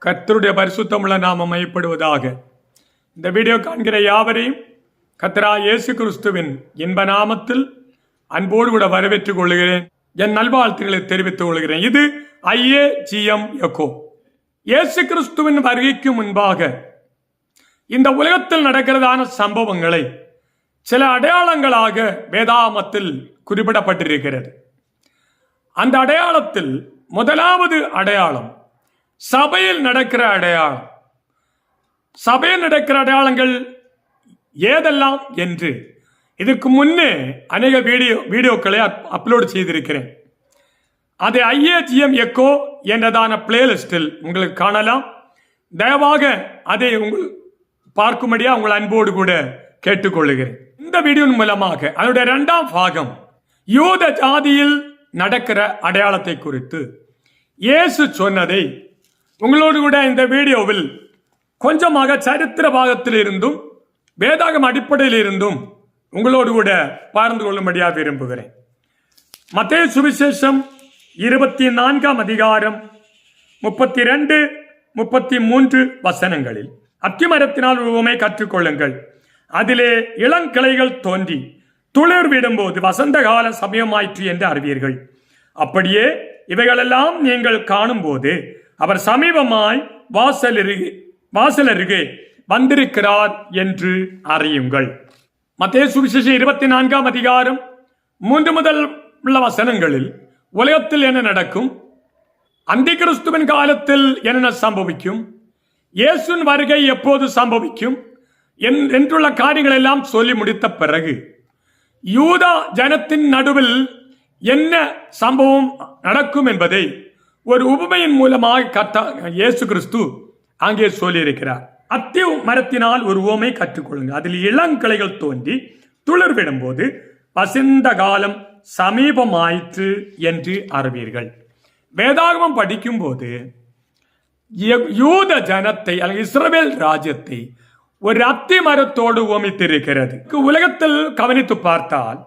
கர்த்தருடைய பரிசுத்தமுள்ள நாமம் மையப்படுவதாக. இந்த வீடியோ காண்கிற யாவரையும் கர்த்தராகிய இயேசு கிறிஸ்துவின் இன்ப நாமத்தில் அன்போடு கூட வரவேற்றுக் கொள்கிறேன். என் நல்வாழ்த்துக்களை தெரிவித்துக் கொள்கிறேன். இது IAGM எக்கோ. இயேசு கிறிஸ்துவின் வருகைக்கு முன்பாக இந்த உலகத்தில் நடக்கிறதான சம்பவங்களை சில அடையாளங்களாக வேதாகமத்தில் குறிப்பிடப்பட்டிருக்கிறது. அந்த அடையாளத்தில் முதலாவது அடையாளம் சபையில் நடக்கிற அடையாளம். சபையில் நடக்கிற அடையாளங்கள் ஏதெல்லாம் என்று இதற்கு முன்னே அநேக வீடியோக்களை அப்லோட் செய்திருக்கிறேன். அதை IAGM எக்கோ என்றதான பிளேலிஸ்டில் உங்களுக்கு காணலாம். தயவாக அதை உங்கள் பார்க்கும்படியாக உங்கள் அன்போடு கூட கேட்டுக்கொள்கிறேன். இந்த வீடியோவின் மூலமாக அதனுடைய இரண்டாம் பாகம் யூத ஜாதியில் நடக்கிற அடையாளத்தை குறித்து இயேசு சொன்னதை உங்களோடு கூட இந்த வீடியோவில் கொஞ்சமாக சரித்திர பாகத்தில் இருந்தும் வேதாகம் அடிப்படையில் இருந்தும் உங்களோடு கூட பகிர்ந்து கொள்ளும்படியாக விரும்புகிறேன். மத்தேயு சுவிசேஷம் 24 அதிகாரம் 32, 33 வசனங்களில் அத்திமரத்தினால் உவமை கற்றுக்கொள்ளுங்கள். அதிலே இளங்கிளைகள் தோன்றி துளிர் விடும்போது வசந்த கால சமயமாயிற்று என்று அறிவீர்கள். அப்படியே இவைகளெல்லாம் நீங்கள் காணும் போது அவர் சமீபமாய் வாசல் அருகே வந்திருக்கிறார் என்று அறியுங்கள். மத்தேயு சுவிசேஷம் 24 அதிகாரம் 3 முதல் உள்ள வசனங்களில் உலகத்தில் என்ன நடக்கும், அந்தி கிறிஸ்துவின் காலத்தில் என்ன சம்பவிக்கும், இயேசுவின் வருகை எப்போது சம்பவிக்கும் என்றுள்ள காரியங்கள் எல்லாம் சொல்லி முடித்த பிறகு யூதா ஜனத்தின் நடுவில் என்ன சம்பவம் நடக்கும் என்பதை ஒரு உபமையின் மூலமாக இயேசு கிறிஸ்து அங்கே சொல்லியிருக்கிறார். அத்தி மரத்தினால் ஒரு உவமை கற்றுக்கொள்ளுங்கள். அதில் இளங்கிளைகள் தோன்றி துளிர் விடும்போது வசந்த காலம் சமீபமாயிற்று என்று அறிவீர்கள். வேதாகமம் படிக்கும் போது யூத ஜனத்தை அல்லது இஸ்ரவேல் ராஜ்யத்தை ஒரு அத்தி மரத்தோடு உவமித்திருக்கிறது. உலகத்தில் கவனித்து பார்த்தால்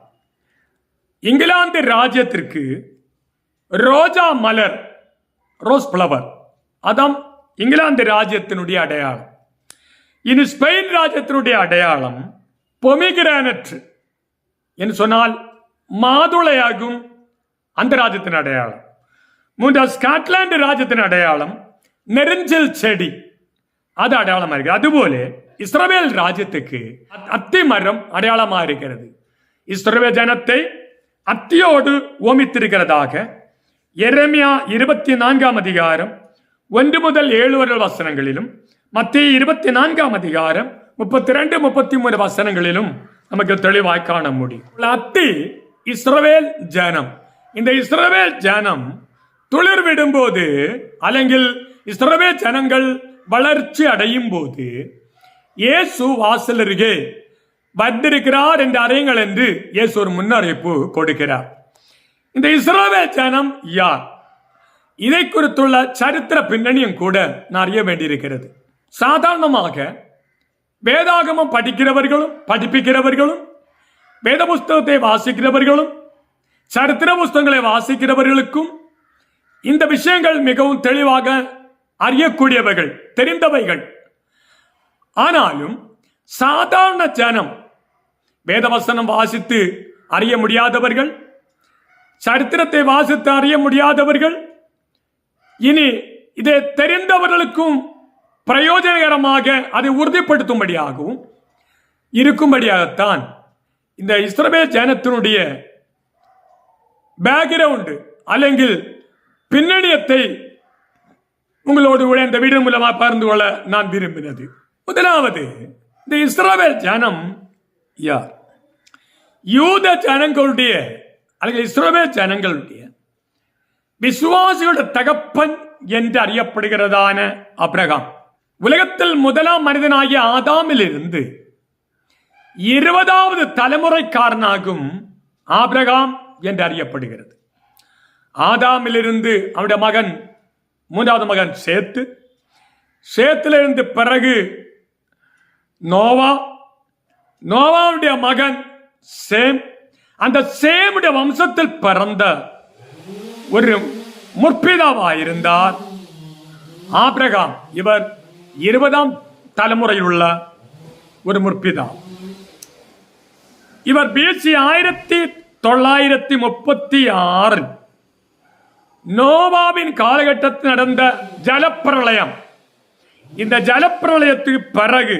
இங்கிலாந்து ராஜ்யத்திற்கு ரோஜா மலர், ரோஸ் பிளவர், அதான் இங்கிலாந்து ராஜ்யத்தினுடைய அடையாளம். இனி ஸ்பெயின் ராஜ்யத்தினுடைய அடையாளம் பொமிகிரானட் என்று சொன்னால் மாதுளையாகும் அந்த ராஜ்யத்தின் அடையாளம். மூன்றாவது ஸ்காட்லாந்து ராஜ்யத்தின் அடையாளம் நெருஞ்சில் செடி, அது அடையாளமாக இருக்கு. அதுபோல இஸ்ரவேல் ராஜ்யத்துக்கு அத்தி மரம் அடையாளமாக இருக்கிறது. இஸ்ரவேல் ஜனத்தை அத்தியோடு ஓமித்திருக்கிறதாக எரேமியா 24 அதிகாரம் 1 முதல் 7 வரை வசனங்களிலும் மத்தேயு 24 அதிகாரம் 32, 33 வசனங்களிலும் நமக்கு தெளிவாய் காண முடியும். அத்தி இஸ்ரவேல் ஜனம். இந்த இஸ்ரவேல் ஜனம் துளிர் விடும்போது அல்லங்கில் இஸ்ரவேல் ஜனங்கள் வளர்ச்சி அடையும் போது இயேசு வாசல் அருகே வந்திருக்கிறார் என்று அறியுங்கள் என்று இயேசு ஒரு முன்னறிவிப்பு கொடுக்கிறார். இந்த இஸ்ரவேல் ஜனம் யார்? இதை குறித்துள்ள சரித்திர பின்னணியும் கூட நான் அறிய வேண்டியிருக்கிறது. சாதாரணமாக வேதாகமம் படிக்கிறவர்களும் படிப்பிக்கிறவர்களும் வேத புஸ்தகத்தை வாசிக்கிறவர்களும் சரித்திர புஸ்தகங்களை வாசிக்கிறவர்களுக்கும் இந்த விஷயங்கள் மிகவும் தெளிவாக அறியக்கூடியவர்கள், தெரிந்தவைகள். ஆனாலும் சாதாரண ஜனம், வேதவசனம் வாசித்து அறிய முடியாதவர்கள், சரித்திரத்தை வாசித்து அறிய முடியாதவர்கள், இனி இதை தெரிந்தவர்களுக்கும் பிரயோஜனகரமாக அதை உறுதிப்படுத்தும்படியாகவும் இருக்கும்படியாகத்தான் இந்த இஸ்ரவேல் ஜனத்தினுடைய பேக்ரவுண்டு அல்லங்கில் பின்னணியத்தை உங்களோடு இந்த வீடியோ மூலமாக பகிர்ந்து கொள்ள நான் விரும்பினது. முதலாவது, இந்த இஸ்ரவேல் ஜனம் யார்? யூத ஜனங்களுடைய அல்லது இஸ்ரவேல் ஜனங்களுடைய விசுவாசிகளுடைய தகப்பன் என்று அறியப்படுகிறதான ஆபிரகாம். உலகத்தில் முதலாம் மனிதனாகிய ஆதாமில் இருந்து 20வது தலைமுறைக்காரனாகும் ஆபிரகாம் என்று அறியப்படுகிறது. ஆதாமிலிருந்து அவருடைய மகன் 3வது மகன் சேத்து, சேத்திலிருந்து பிறகு நோவா, நோவாவுடைய மகன் சேம், அந்த சேமுடைய வம்சத்தில் பிறந்த ஒரு முற்பிதாவாயிருந்தார் ஆபிரகாம் இவர் 20ஆம் தலைமுறையில் உள்ள ஒரு முற்பிதா. இவர் BC 1936 நோவாவின் காலகட்டத்தில் நடந்த ஜலப்பிரளயம். இந்த ஜலப்பிரளயத்துக்கு பிறகு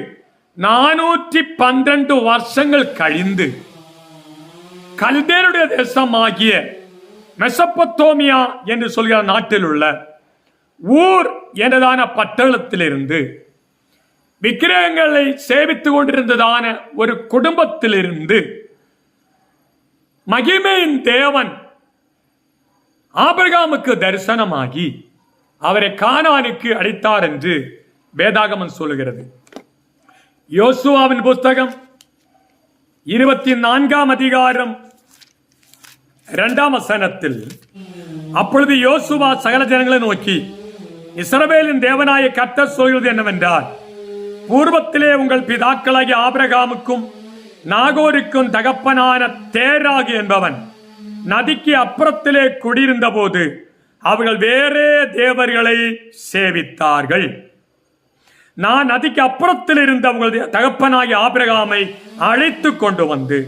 412 வருஷங்கள் கழிந்து கல்தேருடைய தேசமாகிய மெசொப்பொத்தேமியா என்று சொல்கிற நாட்டில் உள்ள ஊர் என்றதான பட்டணத்திலிருந்து விக்கிரகங்களை சேவித்துக் கொண்டிருந்ததான ஒரு குடும்பத்திலிருந்து மகிமையின் தேவன் ஆபிரகாமுக்கு தரிசனமாகி அவரை கானானுக்கு அழைத்தார் என்று வேதாகமம் சொல்லுகிறது. யோசுவாவின் புஸ்தகம் 24ஆம் அதிகாரம் 2ஆம் வசனத்தில், அப்பொழுது யோசுவா சகல ஜனங்களை நோக்கி, இஸ்ரவேலின் தேவனாய கர்த்தர் சொல்கிறது என்னவென்றால், பூர்வத்திலே உங்கள் பிதாக்களாகிய ஆபிரகாமுக்கும் நாகோருக்கும் தகப்பனான தேராகு என்பவன் நதிக்கு அப்புறத்திலே குடியிருந்த போது அவர்கள் வேறே தேவர்களை சேவித்தார்கள். நான் நதிக்கு அப்புறத்தில் இருந்த உங்கள் தகப்பனாகிய ஆபிரகாமை அழைத்து கொண்டு வந்து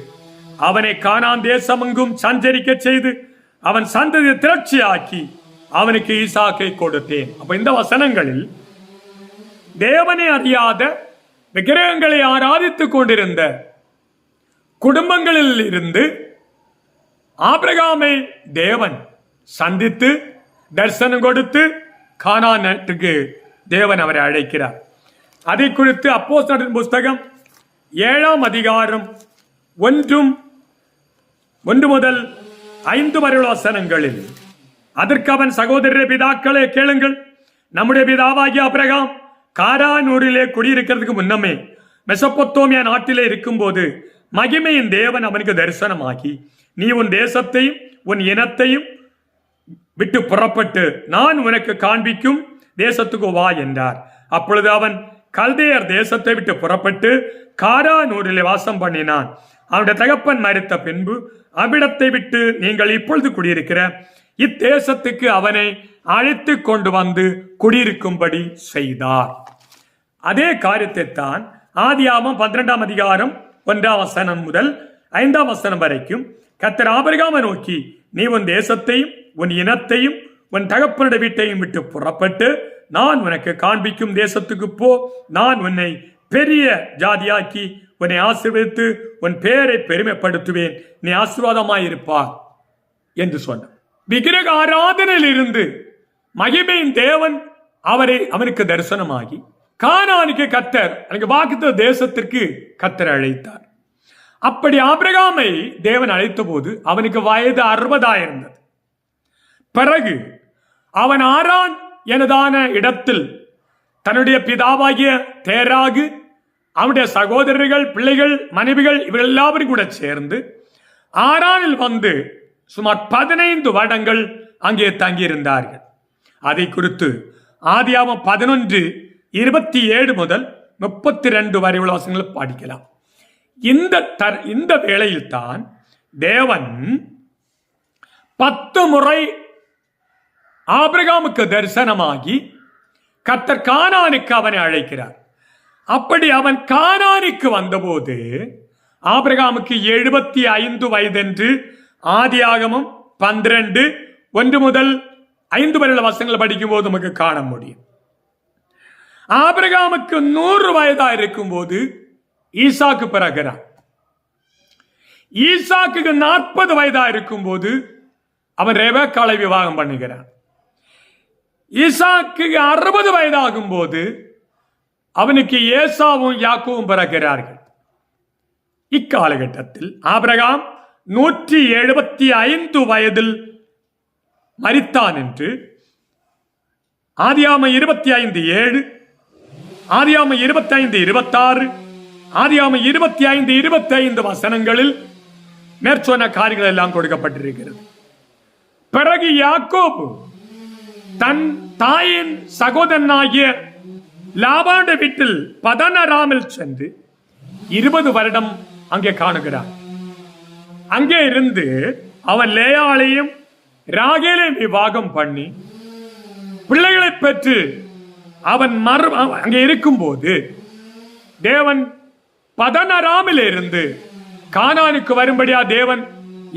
அவனை கானான் தேசமெங்கும் சஞ்சரிக்க செய்து அவன் சந்ததியை திரட்சியாக்கி அவனுக்கு ஈசாக்கை கொடுத்தேன். அப்ப இந்த வசனங்களில் தேவனை அறியாத விக்கிரகங்களை ஆராதித்துக் கொண்டிருந்த குடும்பங்களில் இருந்து ஆபிரகாமை தேவன் சந்தித்து தரிசனம் கொடுத்து கானான் நாட்டுக்கு தேவன் அவரை அழைக்கிறார். அதை குறித்து அப்போஸ்தலரின் புஸ்தகம் 7ஆம் அதிகாரம் 1 முதல் 5 வரையுள்ள வசனங்களில், அதற்கு அவன், சகோதரரே பிதாக்களே கேளுங்கள், நம்முடைய பிதாவாகிய ஆபிரகாம் காரான் ஊரிலே குடியிருக்கிறதுக்கு முன்னமே மெசொப்பொத்தேமியா நாட்டிலே இருக்கும்போது மகிமையின் தேவன் அவனுக்கு தரிசனமாகி, நீ உன் தேசத்தையும் உன் இனத்தையும் விட்டு புறப்பட்டு நான் உனக்கு காண்பிக்கும் தேசத்துக்கு வா என்றார். அப்பொழுது அவன் கல்தேயர் தேசத்தை விட்டு புறப்பட்டு காரான் ஊரிலே வாசம் பண்ணினான். அவனுடைய தகப்பன் மரித்த பின்பு அவ்விடத்தை விட்டு நீங்கள் இப்பொழுது குடியிருக்கிற இத்தேசத்துக்கு அவனை அழைத்து கொண்டு வந்து குடியிருக்கும்படி செய்தார். அதே காரியத்தை தான் ஆதியாகமம் 12ஆம் அதிகாரம் 1ஆம் வசனம் முதல் 5ஆம் வசனம் வரைக்கும் கர்த்தர் ஆபிரகாமை நோக்கி, நீ உன் தேசத்தையும் உன் இனத்தையும் உன் தகப்பனுடைய வீட்டையும் விட்டு புறப்பட்டு நான் உனக்கு காண்பிக்கும் தேசத்துக்கு போ, நான் உன்னை பெரிய ஜாதியாக்கி உன்னை ஆசீர்வதித்து உன் பெயரை பெருமைப்படுத்துவேன், நீ ஆசீர்வாதமாயிருப்பார் என்று சொன்னார். விக்கிரக ஆராதனையில் இருந்து மகிமையின் தேவன் அவனுக்கு தரிசனமாகி கானானுக்கு கர்த்தர் வாக்குத்த தேசத்திற்கு கர்த்தர் அழைத்தார். அப்படி ஆபிரகாமை தேவன் அழைத்த போது அவனுக்கு வயது 60 இருந்தது. பிறகு அவன் ஆரான் எனதான இடத்தில் தன்னுடைய பிதாவாகிய தேராகு, அவனுடைய சகோதரர்கள், பிள்ளைகள், மனைவிகள் இவர்கள் எல்லாரும் கூட சேர்ந்து ஆரானில் வந்து சுமார் 15 வருடங்கள் அங்கே தங்கியிருந்தார்கள். அதை குறித்து ஆதியாகமம் 11:27 முதல் 32 வரை உள்ள வசனங்களை படிக்கலாம். இந்த வேளையில் தான் தேவன் 10 முறை ஆபிரகாமுக்கு தரிசனமாகி கர்த்தர் கானானுக்கு அவனை அழைக்கிறார். அப்படி அவன் கானானுக்கு வந்தபோது ஆபிரகாமுக்கு 75 வயதென்று ஆதியாகமம் 12:1 முதல் 5 வரை வசனங்களை படிக்கும் போது நமக்கு காண முடியும். ஆபிரகாமுக்கு 100 வயதா இருக்கும் போது ஈசாக்கு பிறகுறான். ஈசாக்கு 40 வயதா இருக்கும் போது அவன் ரெபெக்காளை விவாகம் பண்ணுகிறான். ஈசாக்கு 60 வயதாகும் போது அவனுக்கு ஏசாவும் யாக்கோவும் பிறக்கிறார்கள். இக்காலகட்டத்தில் ஆபிரகாம் 175 வயதில் மரித்தான் என்று ஆதியாகமம் 25:7, ஆதியாகமம் 25:26, ஆதியாகமம் 25:25 வசனங்களில் மேற்சொன்ன காரியங்கள் எல்லாம் கொடுக்கப்பட்டிருக்கிறது. பிறகு யாக்கோபு தன் தாயின் சகோதரனாகிய லாபானுடைய வீட்டில் பதனராமில் சென்று 20 வருடம் அங்கே காணுகிறார். அங்கே இருந்து அவன் லேயாளையும் ராகேலையும் விவாகம் பண்ணி பிள்ளைகளை பெற்று அவன் அங்கே இருக்கும்போது தேவன் பதனராமிலிருந்து கானானுக்கு வரும்படியா தேவன்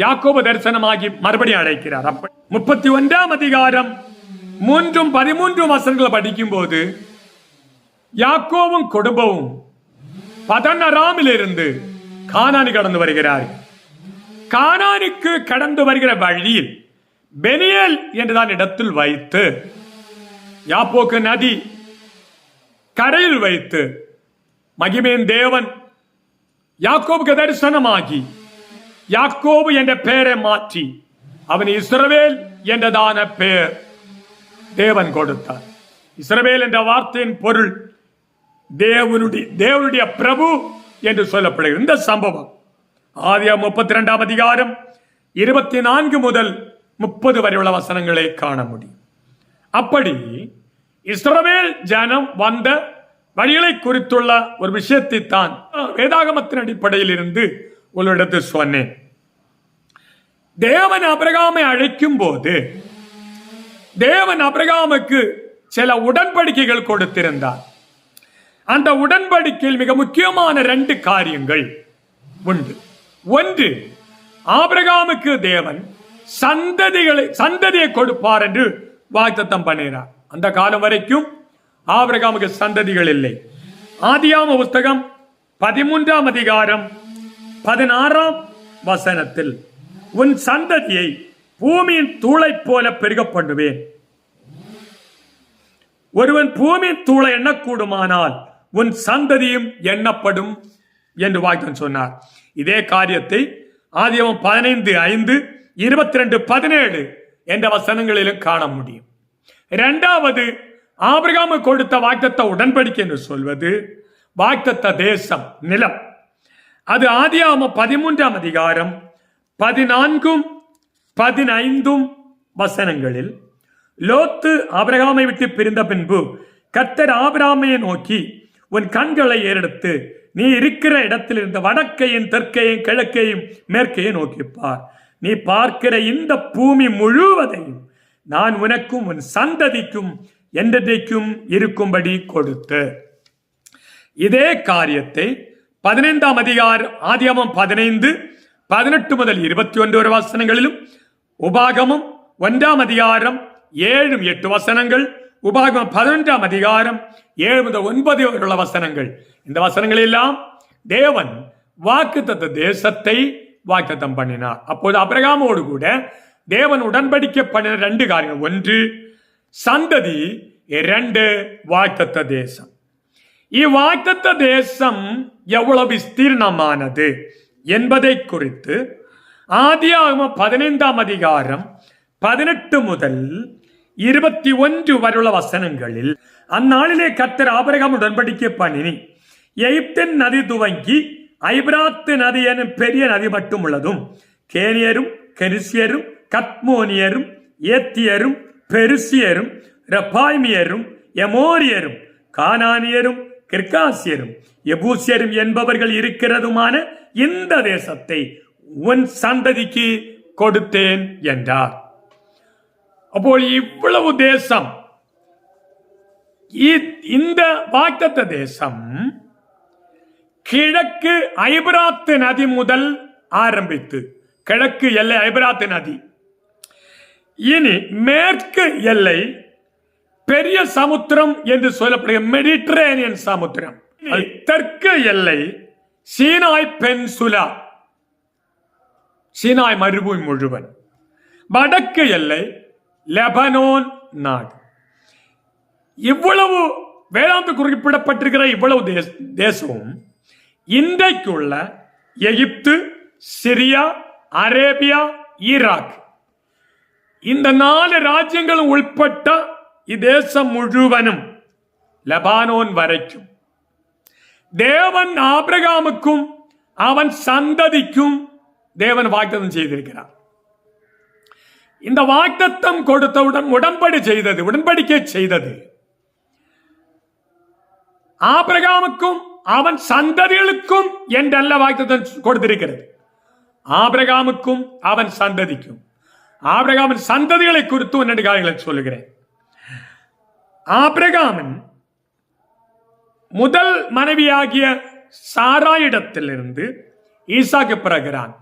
யாக்கோபு தரிசனமாகி மறுபடியும் அழைக்கிறார். 31ஆம் அதிகாரம் 3-13 வசனங்களை படிக்கும் போது யாக்கோவும் குடும்பமும் பதனராமிலிருந்து கானானு கடந்து வருகிறார். கானானுக்கு கடந்து வருகிற வழியில் பெனியேல் என்றுதான் இடத்தில் வைத்து யாப்போக்கு நதி கரையில் வைத்து மகிமையின் தேவன் யாக்கோபுக்கு தரிசனமாகி யாக்கோபு என்ற பெயரை மாற்றி அவன் இஸ்ரவேல் என்றதான பெயர் தேவன் கொடுத்தார். இஸ்ரவேல் என்ற வார்த்தையின் பொருள் தேவனுடைய பிரபு என்று சொல்லப்படுகிறது. இந்த சம்பவம் ஆதியாகமம் 32ஆம் அதிகாரம் 24 முதல் 30 வரை உள்ள வசனங்களை காண முடியும். அப்படி இஸ்ரவேல் ஜனம் வந்த வழிகளை குறித்துள்ள ஒரு விஷயத்தை தான் வேதாகமத்தின் அடிப்படையில் இருந்து உங்களிடத்து சொன்னேன். தேவன் ஆபிரகாமை அழைக்கும் போது தேவன் ஆபிரகாமுக்கு சில உடன்படிக்கைகள் கொடுத்திருந்தார். அந்த உடன்படிக்கையில் மிக முக்கியமான 2 காரியங்கள் உண்டு. ஒன்று, ஆபிரகாமுக்கு தேவன் சந்ததியை கொடுப்பார் என்று வாக்குத்தத்தம் பண்ணினார். அந்த காலம் வரைக்கும் ஆபிரகாமுக்கு சந்ததிகள் இல்லை. ஆதியாகம புஸ்தகம் 13ஆம் அதிகாரம் 16ஆம் வசனத்தில் உன் சந்ததியை பூமியின் தூளை போல பெருக பண்ணுவேன், ஒருவன் பூமியின் தூளை எண்ணக்கூடுமானால் உன் சந்ததியும் எண்ணப்படும் என்று வாக்குத்தத்தம் சொன்னார். இதே காரியத்தை ஆதியாகமம் 15:5, 22:17 என்ற வசனங்களிலும் காண முடியும். இரண்டாவது, ஆபிரகாமு கொடுத்த வாக்குத்தத்த உடன்படிக்கை என்று சொல்வது வாக்குத்தத்த தேசம், நிலம். அது ஆதியாகமம் 13ஆம் அதிகாரம் 14-15 வசனங்களில் லோத்து ஆபிரகாமை விட்டு பிரிந்த பின்பு கர்த்தர் ஆபிரகாமை நோக்கி உன் கண்களை ஏறெடுத்து நீ இருக்கிற இடத்தில் இருந்த வடக்கையும் தெற்கையும் கிழக்கையும் மேற்கையும் நோக்கிப்பார். நீ பார்க்கிற இந்த பூமி முழுவதையும் நான் உனக்கும் உன் சந்ததிக்கும் என்றைக்கும் இருக்கும்படி கொடுத்து. இதே காரியத்தை 15ஆம் அதிகாரம் ஆதியாகமம் 15:18 முதல் 21 வசனங்களிலும், உபாகமம் 1ஆம் அதிகாரம் 7-8 வசனங்கள், உபாகமம் 11ஆம் அதிகாரம் 7-9 உள்ள வசனங்கள். இந்த வசனங்கள் எல்லாம் தேவன் வாக்குத்தத்த தேசத்தை வாக்குத்தத்தம் பண்ணினார். அப்போது ஆபிரகாமோடு கூட தேவன் உடன்படிக்கை பண்ணின 2 காரியங்கள். ஒன்று சந்ததி, 2 வாக்குத்தத்த தேசம். இவ்வாக்குத்தத்த தேசம் எவ்வளவு விஸ்தீர்ணமானது என்பதை குறித்து ஆதியாகமம் 15ஆம் அதிகாரம் 18 முதல் 21 வரையுள்ள வசனங்களில், அந்நாளிலே கர்த்தர் ஆபிரகாம் உடன்படிக்கை பண்ணினி எகிப்தின் நதி துவங்கி ஐபிராத்து நதி எனும் பெரிய நதி மட்டும் உள்ளதும் கேனியரும் கெரிசியரும் கத்மோனியரும் ஏத்தியரும் பெருசியரும் ரெபாய்மியரும் எமோரியரும் கானானியரும் கிர்காசியரும் எபூசியரும் என்பவர்கள் இருக்கிறதுமான இந்த தேசத்தை உன் சந்ததிக்கு கொடுத்தேன் என்றார். அப்போது இவ்வளவு தேசம், இந்த வாக்குத்தத்த தேசம் கிழக்கு ஐபிராத்து நதி முதல் ஆரம்பித்து, கிழக்கு எல்லை ஐபிராத்து நதி, இனி மேற்கு எல்லை பெரிய சமுத்திரம் என்று சொல்லப்படுகிற மெடிட்டரேனியன் சமுத்திரம், தெற்கு எல்லை சீனாய் பென்சுலா, சீனாய் மருபூமி முழுவன், வடக்கு எல்லை லெபனோன் நாடு. இவ்வளவு வேதாந்த குறிப்பிடப்பட்டிருக்கிற இவ்வளவு தேசமும் இன்றைக்குள்ள எகிப்து, சிரியா, அரேபியா, ஈராக், இந்த 4 ராஜ்யங்களும் உள்பட்ட இத்தேசம் முழுவனும் லெபானோன் வரைக்கும் தேவன் ஆபிரகாமுக்கும் அவன் சந்ததிக்கும் தேவன் வாக்குத்தத்தம் செய்திருக்கிறார். இந்த வாக்குத்தத்தம் கொடுத்தவுடன் உடன்படிக்கை செய்தது ஆபிரகாமுக்கும் அவன் சந்ததிகளுக்கும் என்றல்ல வாக்குத்தத்தம் கொடுத்திருக்கிறது. ஆபிரகாமுக்கும் அவன் சந்ததிக்கும். ஆபிரகாமின் சந்ததிகளை குறித்து 2 காரியங்களை சொல்லுகிறேன். ஆபிரகாமின் முதல் மனைவியாகிய சாராயிடத்திலிருந்து ஈசாக்கு பிறகுறான்.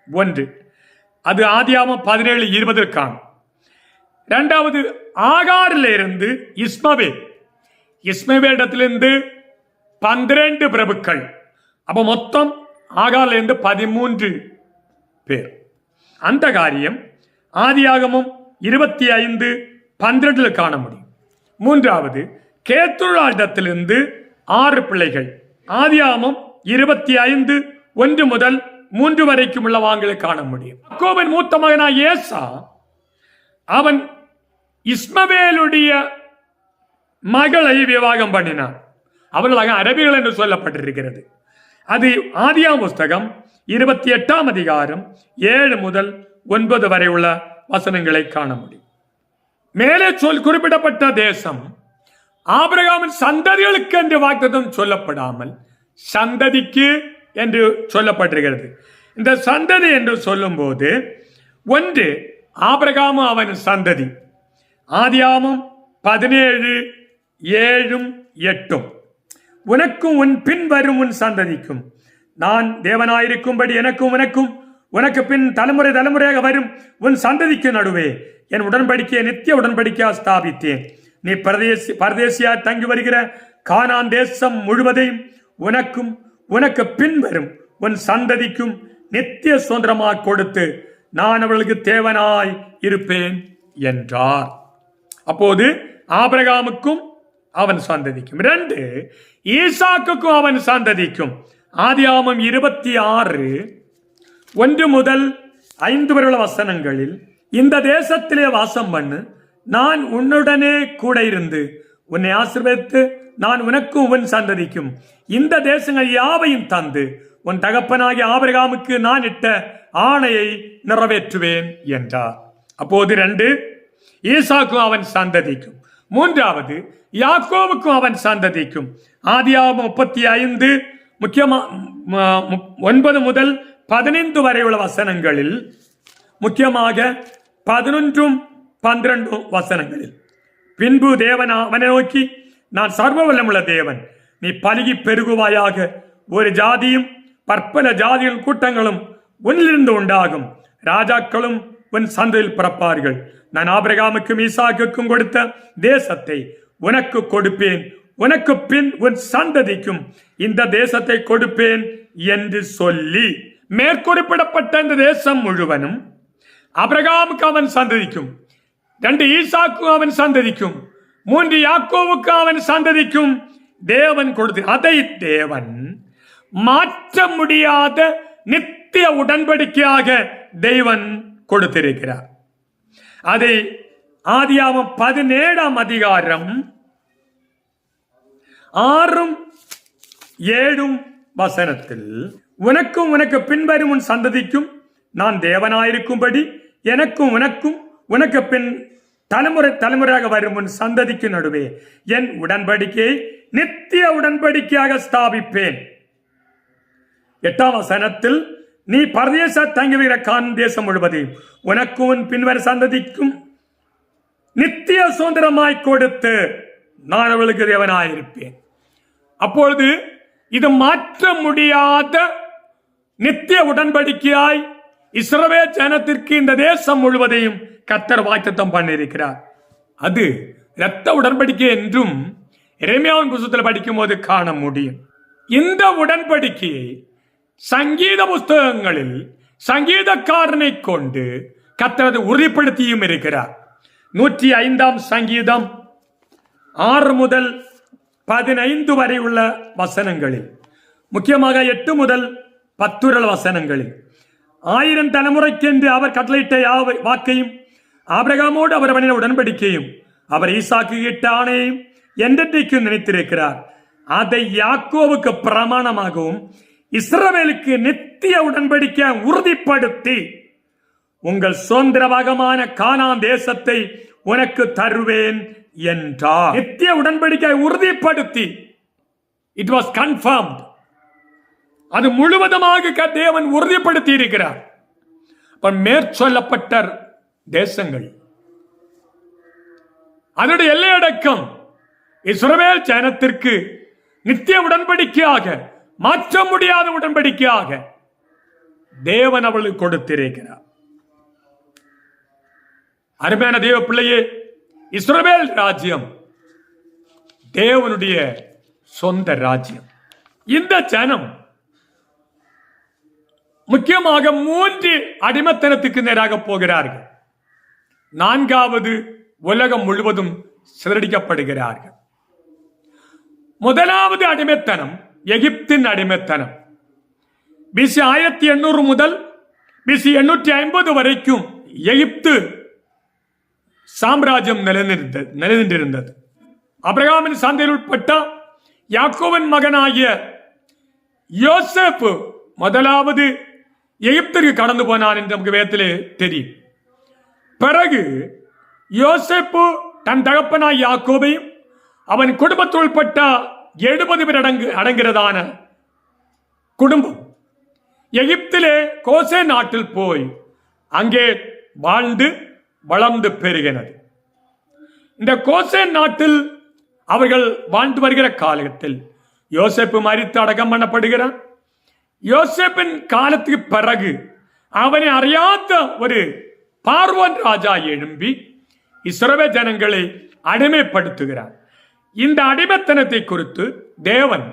ஒன்று, அது ஆதியாகமம் 17:20 காணும். இரண்டாவது, ஆகாரிலிருந்து இஸ்மவேலிடத்திலிருந்து 12 பிரபுக்கள். அப்ப மொத்தம் ஆகாரிலிருந்து 13 பேர். அந்த காரியம் ஆதியாகமம் 25:12 காண முடியும். மூன்றாவது, கேத்துராளிடத்திலிருந்து 6 பிள்ளைகள். ஆதியாகமம் 25:1 முதல் 3 வரைக்கும் உள்ள வாங்களை காண முடியும். யாக்கோபின் மூத்த மகனாய் ஏசா, அவன் இஸ்மவேலுடைய மகளை விவாகம் பண்ணினான். அவர்களாக அரபிகள் என்று சொல்லப்பட்டிருக்கிறது. அது ஆதியாகம புஸ்தகம் 28ஆம் அதிகாரம் 7 முதல் 9 வரை உள்ள வசனங்களை காண முடியும். மேலே குறிப்பிடப்பட்ட தேசம் ஆபிரகாமின் சந்ததிகளுக்கு என்று வாக்குத்தத்தம் சொல்லப்படாமல் சந்ததிக்கு என்று சொல்லப்பட்டிருக்கிறது. இந்த சந்ததி என்று சொல்லும் போது, ஒன்று, ஆபிரகாமும் அவன் சந்ததி. ஆதியாகமம் 17:7-8, உனக்கும் உன் பின் வரும் உன் சந்ததிக்கும் நான் தேவனாயிருக்கும்படி எனக்கும் உனக்கும் உனக்கு பின் தலைமுறை தலைமுறையாக வரும் உன் சந்ததிக்கு நடுவே என் உடன்படிக்கையை நித்திய உடன்படிக்கையாக ஸ்தாபித்தேன். நீ பரதேசியா தங்கி வருகிற கானான் தேசம் முழுவதையும் உனக்கும் உனக்கு பின் வரும் உன் சந்ததிக்கும் நித்திய சுதந்திரமாக கொடுத்து நான் அவர்களுக்கு தேவனாய் இருப்பேன் என்றார். அப்போது ஆபிரகாமுக்கும் அவன் சந்ததிக்கும். 2, ஈசாக்குக்கும் அவன் சந்ததிக்கும். ஆதியாகமம் 26:1 முதல் 5 வரை உள்ள வசனங்களில், இந்த தேசத்திலே வாசம் பண்ணு, நான் உன்னுடனே கூட இருந்து உன்னை ஆசீர்வதித்து நான் உனக்கும் உன் சந்ததிக்கும் இந்த தேசங்கள் யாவையும் தந்து உன் தகப்பனாகிய ஆபிரகாமுக்கு நான் இட்ட ஆணையை நிறைவேற்றுவேன் என்றார். அப்போது 2, ஈசாக்கும் அவன் சந்ததிக்கும். 3வது, யாக்கோவுக்கும் அவன் சந்ததிக்கும். ஆதியாகமம் 35 9 முதல் 15 வரை உள்ள வசனங்களில், முக்கியமாக 11-12 வசனங்களில், பின்பு தேவன் அவனை நோக்கி, நான் சர்வ வல்லமுள்ள தேவன், நீ பலுகி பெருகுவாயாக, ஒரு ஜாதியும் பற்பல ஜாதிகள் கூட்டங்களும் உன்னிலிருந்து உண்டாகும், ராஜாக்களும் உன் சந்ததியில் பிறப்பார்கள். நான் ஆபிரகாமுக்கும் ஈசாக்குக்கும் கொடுத்த தேசத்தை உனக்கு கொடுப்பேன், உனக்கு பின் உன் சந்ததிக்கும் இந்த தேசத்தை கொடுப்பேன் என்று சொல்லி, மேற்குறிப்பிடப்பட்ட இந்த தேசம் முழுவதும் ஆபிரகாமுக்கு அவன் சந்ததிக்கும், 2 ஈசாக்கு அவன் சந்ததிக்கும், 3 யாக்கோவுக்கு அவன் சந்ததிக்கும் தேவன் கொடுத்து, அதை தேவன் மாற்ற முடியாத நித்திய உடன்படிக்கையாக தேவன் கொடுத்திருக்கிறார். அதை ஆதியாகமம் 17ஆம் அதிகாரம் 6-7 வசனத்தில், உனக்கும் உனக்கு பின்வரும் உன் சந்ததிக்கும் நான் தேவனாயிருக்கும்படி எனக்கும் உனக்கும் உனக்கு பின் தலைமுறை தலைமுறையாக வரும் உன் சந்ததிக்கு நடுவே என் உடன்படிக்கையை நித்திய உடன்படிக்கையாக ஸ்தாபிப்பேன். 8ஆம் வசனத்தில், நீ பரதேச தங்கிவிக்கிற கானான் தேசம் முழுவதையும் உனக்கும் உன் பின்வரும் சந்ததிக்கும் நித்திய சுதந்திரமாய் கொடுத்து நான் அவளுக்கு தேவனாயிருப்பேன். அப்பொழுது இது மாற்ற முடியாத நித்திய உடன்படிக்கையாய் இஸ்ரவேல் ஜனத்திற்கு இந்த தேசம் முழுவதையும் கர்த்தர் வாக்குத்தத்தம் பண்ணியிருக்கிறார். அது இரத்த உடன்படிக்கை என்றும் எரேமியாவின் புத்தகத்தில் படிக்கும் போது காண முடியும். இந்த உடன்படிக்கையை சங்கீத புஸ்தகங்களில் சங்கீதக்காரனை கொண்டு கர்த்தர் உறுதிப்படுத்தியும் இருக்கிறார். 105ஆம் சங்கீதம் 6 முதல் 15 வரை உள்ள வசனங்களில், முக்கியமாக 8 முதல் 10 வசனங்களில், 1000 தலைமுறைக்கென்று அவர் கட்டளையிட்ட வாக்கையும் ஆபிரகாமோடு அவர் பண்ணின உடன்படிக்கையும் அவர் ஈசாக்கு இட்ட ஆணையையும் என்றைக்கும் நினைத்திருக்கிறார். அதை யாக்கோவுக்கு பிரமாணமாகவும் இஸ்ரவேலுக்கு நித்திய உடன்படிக்கை உறுதிப்படுத்தி, உங்கள் சுதந்திர பாகமான கானான் தேசத்தை உனக்கு தருவேன் என்றார். நித்திய உடன்படிக்கை உறுதிப்படுத்தி, இட் வாஸ் கன்ஃபர்ம்ட், அது முழுவதுமாக தேவன் உறுதிப்படுத்தி இருக்கிறார். மேற்சொல்லப்பட்ட தேசங்கள், அதனுடைய எல்லையடக்கம் இஸ்ரவேல் ஜனத்திற்கு நித்திய உடன்படிக்கையாக, மாற்ற முடியாத உடன்படிக்கையாக தேவன் அவளுக்கு கொடுத்திருக்கிறார். அருமையான தேவ பிள்ளையே, இஸ்ரவேல் ராஜ்யம் தேவனுடைய சொந்த ராஜ்யம். இந்த ஜனம் முக்கியமாக 3 அடிமைத்தனத்துக்கு நேராக போகிறார்கள். 4வது உலகம் முழுவதும் சிதறடிக்கப்படுகிறார்கள். முதலாவது அடிமைத்தனம் எகிப்தின் அடிமைத்தனம். பிசி 1800 முதல் பிசி 850 வரைக்கும் எகிப்து சாம்ராஜ்யம் நிலைநின்றிருந்தது. அபிரகாமின் சந்தையில் உட்பட்ட யாக்கோபின் மகனாகிய யோசேப்பு முதலாவது எகிப்திற்கு கடந்து போனான் என்று நமக்கு வேதத்திலே தெரியும். பிறகு யோசேப்பு தன் தகப்பனாய் யாக்கோபையும் அவன் குடும்பத்தில் உட்பட்ட 70 பேர் அடங்கிறதான குடும்பம் எகிப்திலே கோசே நாட்டில் போய் அங்கே வாழ்ந்து வளர்ந்து பெருகினது. இந்த கோசே நாட்டில் அவர்கள் வாழ்ந்து வருகிற காலத்தில் யோசேப்பு மரித்து அடக்கம் பண்ணப்படுகிறான். யோசேப்பின் காலத்துக்கு பிறகு அவனை அறியாத ஒரு பார்வோன் ராஜா எழும்பி இஸ்ரவேல் ஜனங்களை அடிமைப்படுத்துகிறார். இந்த அடிமைத்தனத்தை குறித்து தேவன்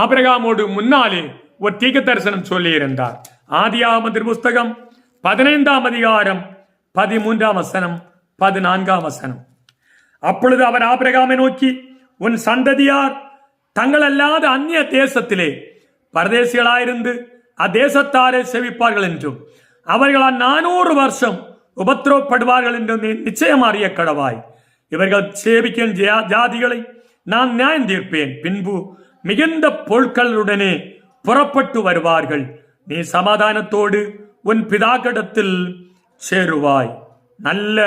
ஆபிரகாமோடு முன்னாலே ஒரு தீர்க்க தரிசனம் சொல்லி இருந்தார். ஆதியாகமத்தின் புஸ்தகம் 15ஆம் அதிகாரம் 13ஆம் வசனம் 14ஆம் வசனம். அப்பொழுது அவர் ஆபிரகாமை நோக்கி, உன் சந்ததியார் தங்கள் அல்லாத அந்நிய தேசத்திலே பரதேசிகளாயிருந்து அத்தேசத்தாரே செவிப்பார்கள் என்றும் அவர்களால் 400 வருஷம் உபத்திரவப்படுவார்கள் என்றும் நிச்சயம் அறிய கடவாய். இவர்கள் சேவிக்கும் ஜாதிகளை நான் நியாயம் தீர்ப்பேன். பின்பு மிகுந்த பொருட்களுடனே புறப்பட்டு வருவார்கள். நீ சமாதானத்தோடு உன் பிதாக்கிடத்தில் சேருவாய். நல்ல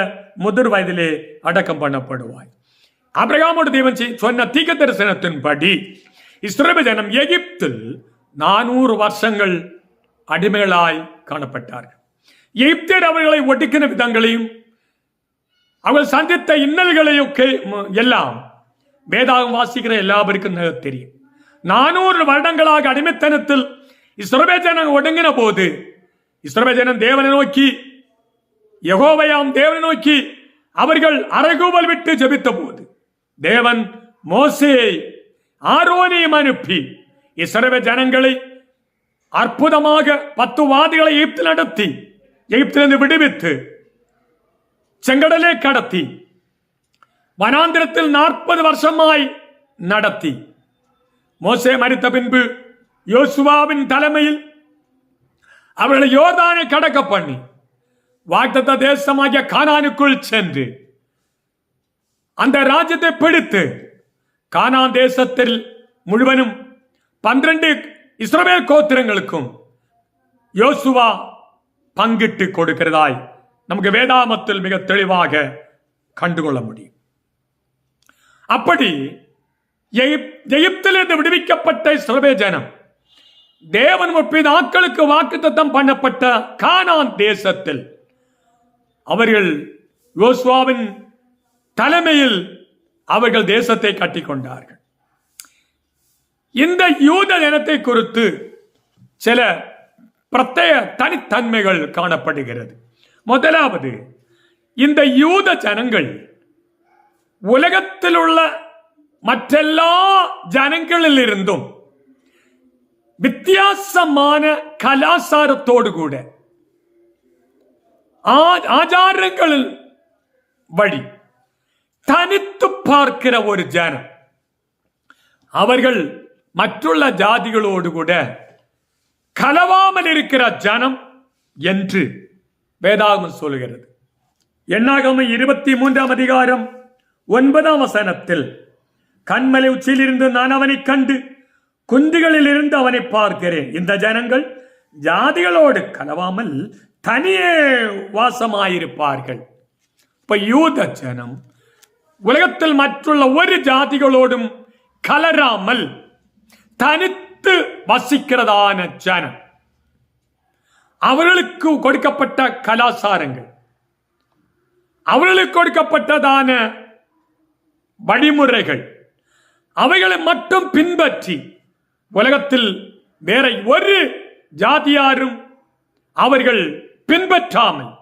முதிர் வயதிலே அடக்கம் பண்ணப்படுவாய். ஆபிரகாமோடு தேவன் சொன்ன தீர்க்க தரிசனத்தின்படி இஸ்ரவேல் ஜனம் எகிப்தில் 400 வருஷங்கள் அடிமைகளாய் காணப்பட்டார்கள். எகிப்தியர் அவர்களை ஒடுக்கின விதங்களையும் அவர்கள் சந்தித்த இன்னல்களையும் எல்லாம் வேதாகம் வாசிக்கிற எல்லாருக்கும் தெரியும். 400 வருடங்களாக அடிமைத்தனத்தில் இஸ்ரவேல் ஜனம் ஒடுங்கின போது இஸ்ரவேல் ஜனம் தேவனை நோக்கி, யெகோவாயாம் தேவனை நோக்கி அவர்கள் அறைகூவல் விட்டு ஜெபித்த போது தேவன் மோசேயை ஆரோனையும் அனுப்பி இஸ்ரவேல் ஜனங்களை அற்புதமாக 10 வாதிகளை எகிப்தில் நடத்தி எகிப்திலிருந்து விடுவித்து செங்கடலே கடத்தி வனாந்திரத்தில் 40 வருஷமாய் நடத்தி மோசே மரித்த பின்பு யோசுவாவின் தலைமையில் அவர்களை யோர்தானை கடக்க பண்ணி வாக்தத்த தேசமாகிய கானானுக்குள் சென்று அந்த ராஜ்யத்தை பிடித்து கானான் தேசத்தில் முழுவதும் 12 இஸ்ரவேல் கோத்திரங்களுக்கும் யோசுவா பங்கிட்டு கொடுக்கிறதாய் நமக்கு வேதாமத்தில் மிக தெளிவாக கண்டுகொள்ள முடியும். அப்படி எகிப்திலிருந்து விடுவிக்கப்பட்ட இஸ்ரவேல் ஜனம் தேவன் பிதாக்களுக்கு வாக்குத்தத்தம் பண்ணப்பட்ட கானான் தேசத்தில் அவர்கள் யோசுவாவின் தலைமையில் அவர்கள் தேசத்தை கட்டிக்கொண்டார்கள். இந்த யூத ஜனத்தை குறித்து சில பிரத்யேக தனித்தன்மைகள் காணப்படுகிறது. முதலாவது, இந்த யூத ஜனங்கள் உலகத்தில் உள்ள மற்றெல்லா ஜனங்களில் இருந்தும் வித்தியாசமான கலாச்சாரத்தோடு கூட ஆச்சாரங்களில் வழி தனித்து பார்க்கிற ஒரு ஜனம். அவர்கள் மற்றுள்ள ஜாதிகளோடு கூட கலவாமல் இருக்கிற ஜனம் என்று வேதாகமம் சொல்கிறது. எண்ணாகமம் 23ஆம் அதிகாரம் 9ஆம் வசனத்தில், கண்மலை உச்சியிலிருந்து நான் அவனை கண்டு குன்றுகளில் இருந்து அவனை பார்க்கிறேன். இந்த ஜனங்கள் ஜாதிகளோடு கலவாமல் தனியே வாசமாயிருப்பார்கள். இப்ப யூத ஜனம் உலகத்தில் மற்றுள்ள ஒரு ஜாதிகளோடும் கலராமல் தனித்து வசிக்கிறதான ஜனம். அவர்களுக்கு கொடுக்கப்பட்ட கலாச்சாரங்கள், அவர்களுக்கு கொடுக்கப்பட்டதான வழிமுறைகள், அவைகளை மட்டும் பின்பற்றி உலகத்தில் வேற ஒரு ஜாதியாரும் அவர்கள் பின்பற்றாமல்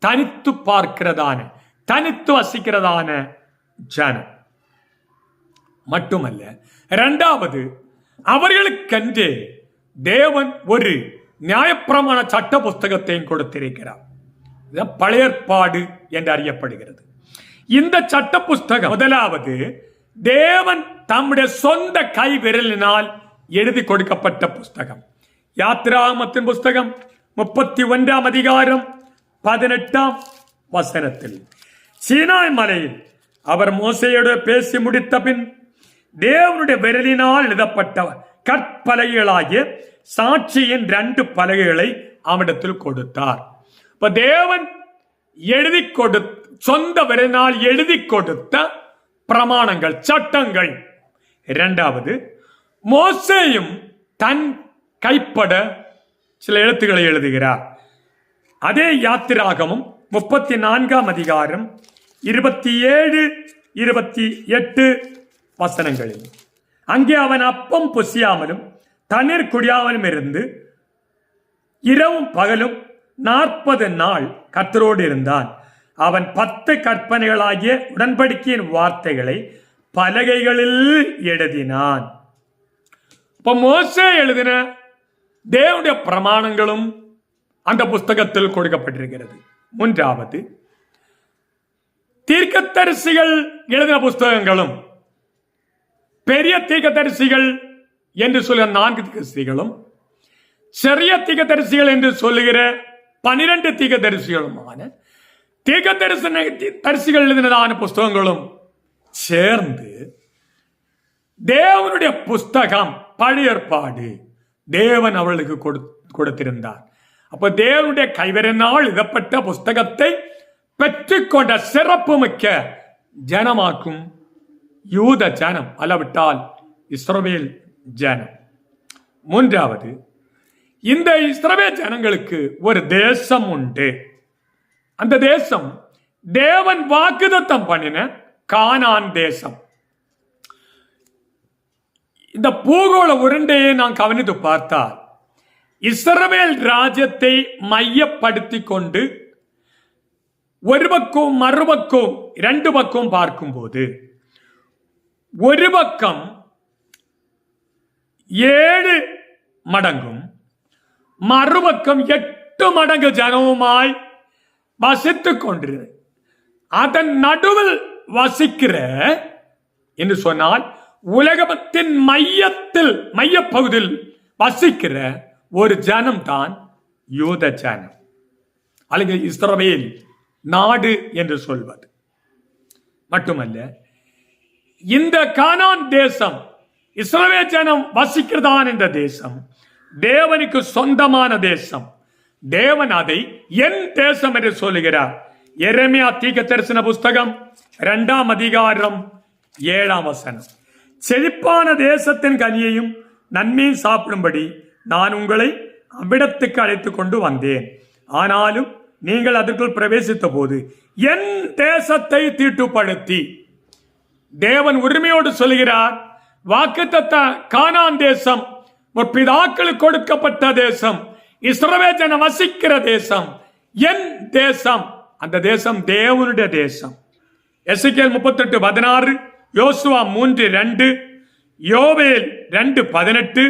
தனித்து பார்க்கிறதான, தனித்து வசிக்கிறதான ஜனம் மட்டுமல்ல, இரண்டாவது அவர்களுக்கென்றே தேவன் ஒரு நியாயப்பிரமாண சட்ட புஸ்தகத்தையும் கொடுத்திருக்கிறார். பழைய ஏற்பாடு என்று அறியப்படுகிறது. இந்த சட்ட புஸ்தகம் முதலாவது தேவன் தம்முடைய சொந்த கை விரலினால் எழுதி கொடுக்கப்பட்ட புஸ்தகம். யாத்திராகமத்தின் புஸ்தகம் 31 அதிகாரம் 18 வசனத்தில், சீனாய் மலையில் அவர் மோசேயோடு பேசி முடித்த பின் தேவனுடைய விரலினால் எழுதப்பட்ட கற்பலகைகளாகிய சாட்சியின் 2 பலகைகளை அவனிடத்தில் கொடுத்தார். இப்ப தேவன் எழுதி சொந்த விரலினால் எழுதி கொடுத்த பிரமாணங்கள், சட்டங்கள். இரண்டாவது, மோசேயும் தன் கைப்பட சில எழுத்துக்களை எழுதுகிறார். அதே யாத்திராகமும் 34 அதிகாரம் 27, 28 வசனங்களில், அங்கே அவன் அப்பம் புசியாமலும் தண்ணீர் குடியாமலும் இருந்து இரவும் பகலும் 40 நாள் கர்த்தரோடு இருந்தான். அவன் 10 கற்பனைகளாகிய உடன்படிக்கையின் வார்த்தைகளை பலகைகளில் எழுதினான். இப்ப மோசே எழுதின தேவனுடைய பிரமாணங்களும் அந்த புஸ்தகத்தில் கொடுக்கப்பட்டிருக்கிறது. மூன்றாவது, தீர்க்கதரிசிகள் எழுதின புஸ்தகங்களும், பெரிய தீர்க்கதரிசிகள் என்று சொல்லுகிற 4 தீர்க்கதரிசிகளும், சிறிய தீர்க்கதரிசிகள் என்று சொல்லுகிற 12 தீர்க்கதரிசிகளுமான தீர்க்கதரிசிகள் எழுதினதான புஸ்தகங்களும் சேர்ந்து தேவனுடைய புஸ்தகம், பழைய ஏற்பாடு தேவன் அவர்களுக்கு கொடுத்திருந்தார். அப்ப தேவனுடைய கைவரனால் எழுதப்பட்ட புஸ்தகத்தை பெற்றுக்கொண்ட சிறப்பு மிக்க ஜனமாக்கும் யூத ஜனம், அல்லவிட்டால் இஸ்ரவேல் ஜனம். மூன்றாவது, இந்த இஸ்ரவேல் ஜனங்களுக்கு ஒரு தேசம் உண்டு. அந்த தேசம் தேவன் வாக்குத்தத்தம் பண்ணின கானான் தேசம். இந்த பூகோள உருண்டையை நான் கவனித்து பார்த்தால், இஸ்ரவேல் ராஜ்யத்தை மையப்படுத்தி கொண்டு ஒரு பக்கம் மறுபக்கம் 2 பக்கம் பார்க்கும்போது, ஒரு பக்கம் 7 மடங்கும் மறுபக்கம் 8 மடங்கு ஜனமுமாய் வசித்துக் கொண்டிருக்கிறது. அதன் நடுவில் வசிக்கிற என்று சொன்னால் உலகத்தின் மையப்பகுதியில் வசிக்கிற ஒரு ஜனம் தான் யூத ஜனம், அல்லது இஸ்ரவேல் நாடு என்று சொல்வது. மட்டுமல்ல, இந்த கானான் தேசம், இஸ்ரவேல் ஜனம் வசிக்கிறதான் இந்த தேசம் தேவனுக்கு சொந்தமான தேசம். தேவன் அதை என் தேசம் என்று சொல்லுகிறார். எரேமியா தீர்க்கதரிசன புஸ்தகம் 2 அதிகாரம் 7 வசனம், செழிப்பான தேசத்தின் கனியையும் நன்மையும் சாப்பிடும்படி நான் உங்களை அவ்விடத்துக்கு அழைத்துக் கொண்டு வந்தேன். ஆனாலும் நீங்கள் அதற்குள் பிரவேசித்த போது என் தேசத்தை தீட்டுப்படுத்தி, தேவன் உரிமையோடு சொல்கிறார், வாக்குத்தத்த கானான் தேசம் பிதாக்களுக்கு கொடுக்கப்பட்ட தேசம், இஸ்ரவேல் ஜனம் வசிக்கிற தேசம், என் தேசம். அந்த தேசம் தேவனுடைய தேசம். எசேக்கியேல் 38:16, யோசுவா 3:2, யோவேல் 2:18,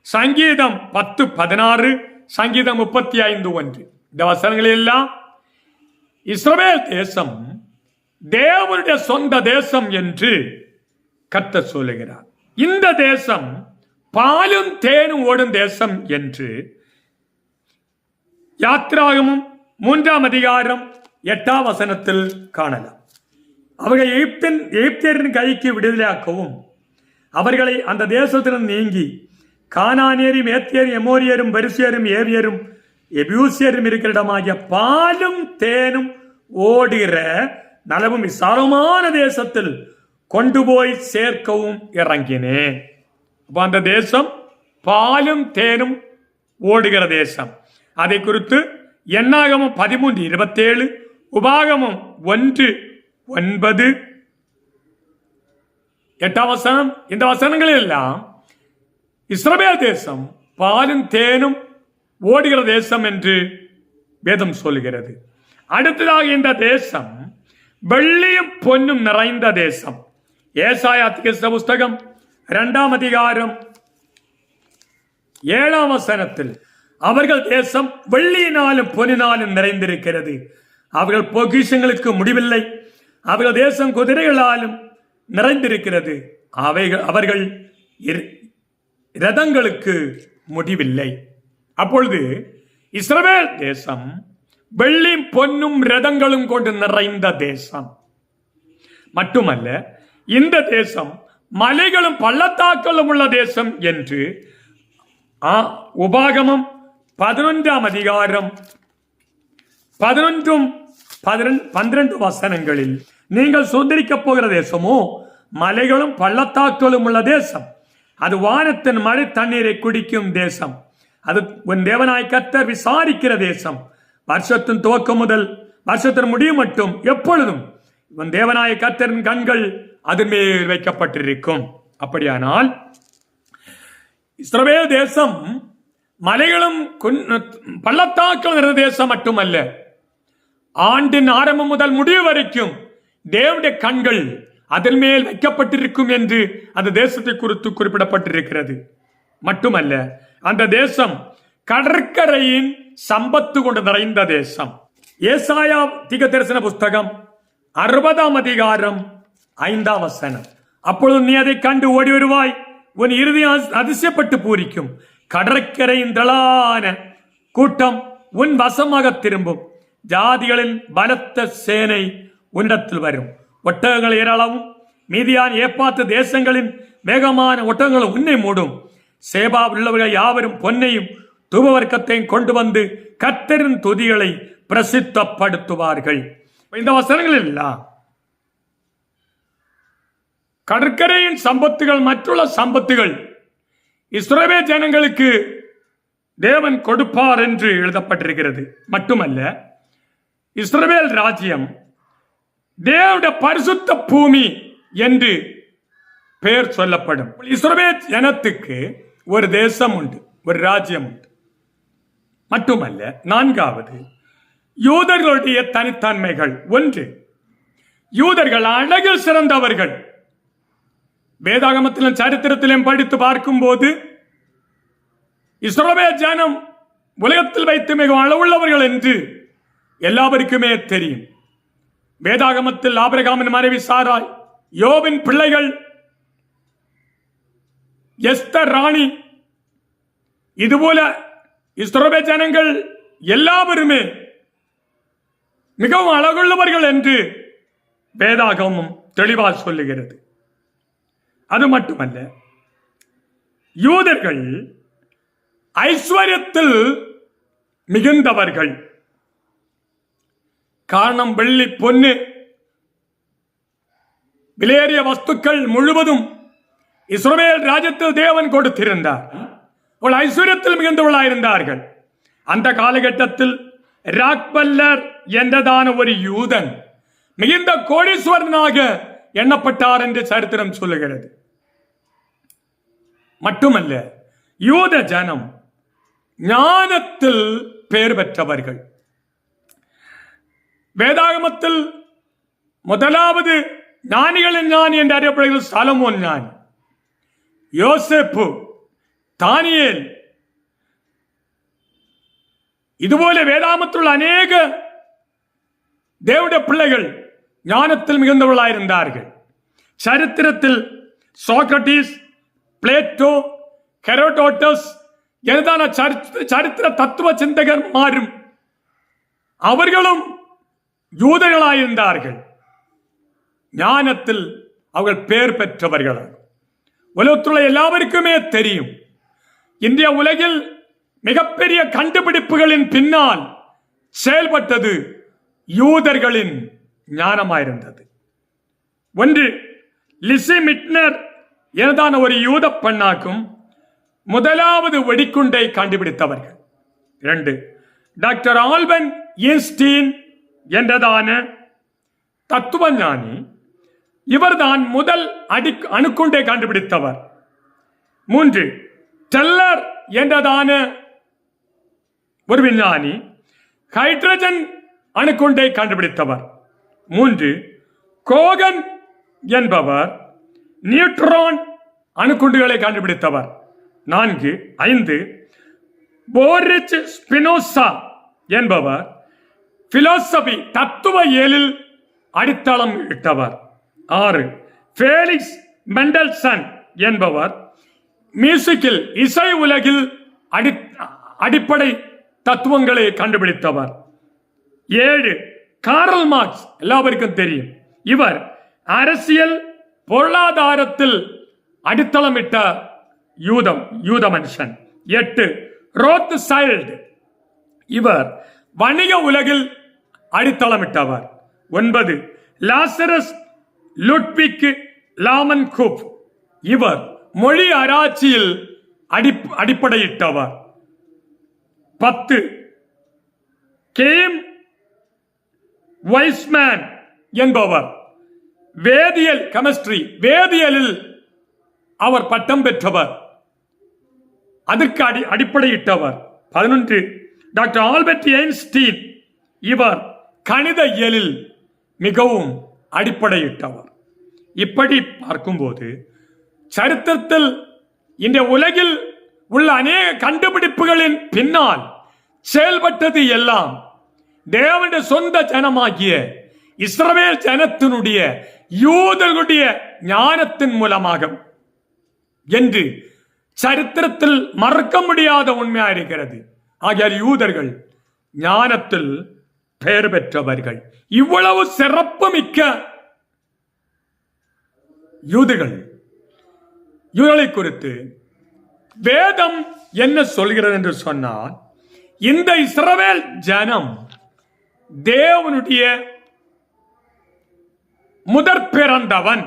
சங்கீதம் 10:16, சங்கீதம் 35:1. இந்த வசனங்கள் எல்லாம் இஸ்ரவேல் தேசம் தேவனுடைய சொந்த தேசம் என்று கர்த்தர் சொல்லுகிறார். இந்த தேசம் பாலும் தேனும் ஓடும் தேசம் என்று யாத்திராகமும் 3 அதிகாரம் 8 வசனத்தில் காணலாம். அவர்கள் எகிப்தியரின் கைக்கு விடுதலையாக்கவும் அவர்களை அந்த தேசத்திலிருந்து நீங்கி கானானியரும் ஏத்தியரும் எமோரியரும் பரிசியரும் ஏவியரும் எபியூசியரும் இருக்கிற இடமாகிய பாலும் தேனும் ஓடுகிற நலவும் விசாலமான தேசத்தில் கொண்டு போய் சேர்க்கவும் இறங்கினேன். அந்த தேசம் பாலும் தேனும் ஓடுகிற தேசம். அதை குறித்து என்னாகமம் 13:27, உபாகமம் 1:9, 8ஆம் வசனம். இந்த வசனங்களில் எல்லாம் இஸ்ரவேல் தேசம் பாலும் தேனும் ஓடுகிற தேசம் என்று வேதம் சொல்கிறது. அடுத்ததாக இந்த தேசம் வெள்ளியும் பொன்னும் நிறைந்த தேசம். ஏசாயா தீர்க்கதரிசி புஸ்தகம் 2ஆம் அதிகாரம் 7ஆம் வசனத்தில் அவர்கள் தேசம் வெள்ளியினாலும் பொன்னினாலும் நிறைந்திருக்கிறது, அவர்கள் பொக்கிஷங்களுக்கு முடிவில்லை, அவர்கள் தேசம் குதிரைகளாலும் நிறைந்திருக்கிறது, அவர்கள் ரதங்களுக்கு முடிவில்லை. அப்பொழுது இஸ்ரவேல் தேசம் வெள்ளி பொன்னும் ரதங்களும் கொண்டு நிறைந்த தேசம் மட்டுமல்ல, இந்த தேசம் மலைகளும் பள்ளத்தாக்களும் உள்ள தேசம் என்று உபாகமம் 11ஆம் அதிகாரம் 11-12 வசனங்களில் நீங்கள் சுதந்திரிக்கப் போகிற தேசமோ மலைகளும் பள்ளத்தாக்களும் உள்ள தேசம், அது வானத்தின் மழை தண்ணீரை குடிக்கும் தேசம், அது உன் தேவனாய் கர்த்தர் விசாரிக்கிற தேசம், வருஷத்தின் துவக்கம் முதல் வருஷத்தின் முடிவு மட்டும் எப்பொழுதும் உன் தேவனாய கர்த்தரின் கண்கள் அது மேல் வைக்கப்பட்டிருக்கும். அப்படியானால் இஸ்ரவேல் தேசம் மலைகளும் பள்ளத்தாக்கள் நிறைந்த தேசம் மட்டுமல்ல, ஆண்டின் ஆரம்பம் முதல் முடிவு வரைக்கும் தேவனுடைய கண்கள் அதன் மேல் வைக்கப்பட்டிருக்கும் என்று அந்த தேசத்தை குறித்து குறிப்பிடப்பட்டிருக்கிறது. மட்டுமல்ல, அந்த தேசம் கடற்கரையின் சம்பத்து கொண்டு நிறைந்த தேசம். ஏசாயா தீர்க்கதரிசன புஸ்தகம் 60ஆம் அதிகாரம் 5ஆம் வசனம். அப்பொழுது நீ அதை கண்டு ஓடி வருவாய், உன் இருதயம் அதிசயப்பட்டு பூரிக்கும், கடற்கரையின் திரளான கூட்டம் உன் வசமாக திரும்பும், ஜாதிகளின் பலத்த சேனை உன்னிடத்தில் வரும், ஒட்டகங்கள் ஏராளமும் மீதியான் ஏப்பாத்து தேசங்களின் வேகமான ஒட்டகங்களும் உன்னை மூடும், சேபா உள்ளவர்கள் யாவரும் பொன்னையும் தூபவர்க்கத்தையும் கொண்டு வந்து கர்த்தரின் துதிகளை பிரசித்தப்படுத்துவார்கள். இந்த வசனங்கள் எல்லாம் கடற்கரையின் சம்பத்துகள் மற்றுள்ள சம்பத்துகள் இஸ்ரவேல் ஜனங்களுக்கு தேவன் கொடுப்பார் என்று எழுதப்பட்டிருக்கிறது. மட்டுமல்ல, இஸ்ரவேல் ராஜ்யம் தேவனுடைய பரிசுத்த பூமி என்று பெயர் சொல்லப்படும். இஸ்ரவேல் ஜனத்துக்கு ஒரு தேசம் உண்டு, ஒரு ராஜ்யம் உண்டு. மட்டுமல்ல, 4வது யூதர்களுடைய தனித்தன்மைகள். 1, யூதர்கள் அழகில் சிறந்தவர்கள். வேதாகமத்திலும் சரித்திரத்திலும் படித்து பார்க்கும் போது இஸ்ரவேல் ஜனம் உலகத்தில் வைத்து மிகவும் அளவுள்ளவர்கள் என்று எல்லாருக்குமே தெரியும். வேதாகமத்தில் ஆபிரகாமின் மனைவி சாராய், யோபின் பிள்ளைகள், எஸ்தர் ராணி, இதுபோல இஸ்ரவேல் ஜனங்கள் எல்லாருமே மிகவும் அழகுள்ளவர்கள் என்று வேதாகமம் தெளிவாக சொல்லுகிறது. அது மட்டுமல்ல, யூதர்கள் ஐஸ்வர்யத்தில் மிகுந்தவர்கள். காரணம், வெள்ளி பொன்னு விலையேறிய வஸ்துக்கள் முழுவதும் இஸ்ரவேல் ராஜ்யத்தில் தேவன் கொடுத்திருந்தார். ஒரு ஐஸ்வர்யத்தில் மிகுந்தவர்களாயிருந்தார்கள். அந்த காலகட்டத்தில் ராக்பல்லர் என்றதான ஒரு யூதன் மிகுந்த கோடீஸ்வரனாக எண்ணப்பட்டார் என்று சரித்திரம் சொல்லுகிறது. மட்டுமல்ல, யூத ஜனம் ஞானத்தில் பெயர் பெற்றவர்கள். வேதாகமத்தில் முதலாவது ஞானிகளின் ஞானி என்று அறியப்படுகிறது சாலமோன் ஞானி, யோசேப்பு, தானியேல். இதுபோல வேதாகமத்தில் அநேக தேவனுடைய பிள்ளைகள் ஞானத்தில் மிகுந்தவர்களாயிருந்தார்கள். சரித்திரத்தில் சோக்ரட்டிஸ், பிளேட்டோ, ஹெரோடோட்டஸ் எனதான சரித்திர தத்துவ சிந்தகர் மாறும் அவர்களும் யூதர்களாயிருந்தார்கள். ஞானத்தில் அவர்கள் பெயர் பெற்றவர்கள். உலகத்துள்ள எல்லாருக்குமே தெரியும், இந்திய உலகில் மிகப்பெரிய கண்டுபிடிப்புகளின் பின்னால் செயல்பட்டது யூதர்களின் ஞானமாயிருந்தது. 1, லிசி மிட்னர் எனதான ஒரு யூத பெண்ணாக்கும் முதலாவது வெடிக்குண்டை கண்டுபிடித்தவர்கள். 2, டாக்டர் ஆல்பன் ஐன்ஸ்டீன் என்றதான தத்துவ ஞானி இவர்தான் முதல் அணுக்குண்டை கண்டுபிடித்தவர். 3 டெல்லர் என்றதான ஒரு விஞ்ஞானி ஹைட்ரஜன் அணுக்குண்டை கண்டுபிடித்தவர். 3 கோகன் என்பவர் நியூட்ரான் அணுக்குண்டுகளை கண்டுபிடித்தவர். 5 போரிச் ஸ்பினோசா என்பவர் பிலோசபி தத்துவ இயலில் அடித்தளம் இட்டவர். 6 ஃபேலிக்ஸ் மெண்டல்சன் என்பவர் மியூசிக்கில் இசை உலகில் அடிப்படை தத்துவங்களை கண்டுபிடித்தவர். 7 கார்ல் மார்க்ஸ் எல்லாருக்கும் தெரியும். இவர் அரசியல் பொருளாதாரத்தில் அடித்தளமிட்ட யூத மனுஷன். 8 ரோத் சைல்டு, இவர் வணிக உலகில் அடித்தளமிட்டவர். 9 லாசரஸ் லுட்விக் லாமன்கூப், இவர் மொழி ஆராய்ச்சியில் அடிப்படையிட்டவர். 10 கேம் வைஸ்மேன் என்பவர் வேதியியல் கெமிஸ்ட்ரி வேதியியலில் அவர் பட்டம் பெற்றவர், அதற்கு அடிப்படையிட்டவர். 11 டாக்டர் ஆல்பர்ட் ஐன்ஸ்டீன், இவர் கணித இயலில் மிகவும் அடிப்படையிட்டவர். இப்படி பார்க்கும்போது சரித்திரத்தில் இந்த உலகில் உள்ள அநேக கண்டுபிடிப்புகளின் பின்னால் செயல்பட்டது எல்லாம் தேவனுடைய சொந்த ஜனமாகிய இஸ்ரவேல் ஜனத்தினுடைய யூதர்களுடைய ஞானத்தின் மூலமாக என்று சரித்திரத்தில் மறக்க முடியாத உண்மையாக இருக்கிறது. ஆகிய யூதர்கள் ஞானத்தில் பெயர் பெற்றவர்கள். இவ்வளவு சிறப்பு மிக்க யூதர்களை குறித்து வேதம் என்ன சொல்கிறது என்று சொன்னால், இந்த இஸ்ரவேல் ஜனம் தேவனுடைய முதற் பிறந்தவன்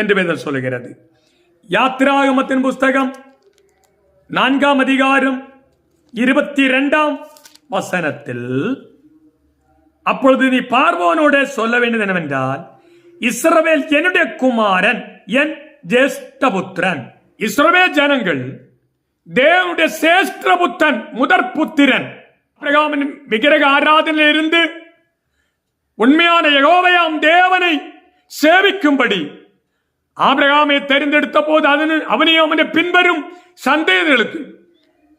என்று வேதம் சொல்கிறது. யாத்திராகமத்தின் புஸ்தகம் 4ஆம் அதிகாரம் 22ஆம் வசனத்தில், அப்பொழுது நீ பார்வோனோட சொல்ல வேண்டியது என்னவென்றால், இஸ்ரவேல் என்னுடைய குமாரன், என் ஜேஷ்டபுத்திரன். இஸ்ரவேல் ஜனங்கள் தேவனுடைய சேஷ்டபுத்திரன், முதற் புத்திரன். ஆபிரகாமின் விக்கிரக ஆராதனையில் இருந்து உண்மையான யெகோவாயாம் தேவனை சேவிக்கும்படி ஆபிரகாமை தெரிந்தெடுத்த போது அவனையும் அவனை பின்வரும் சந்ததிகளுக்கு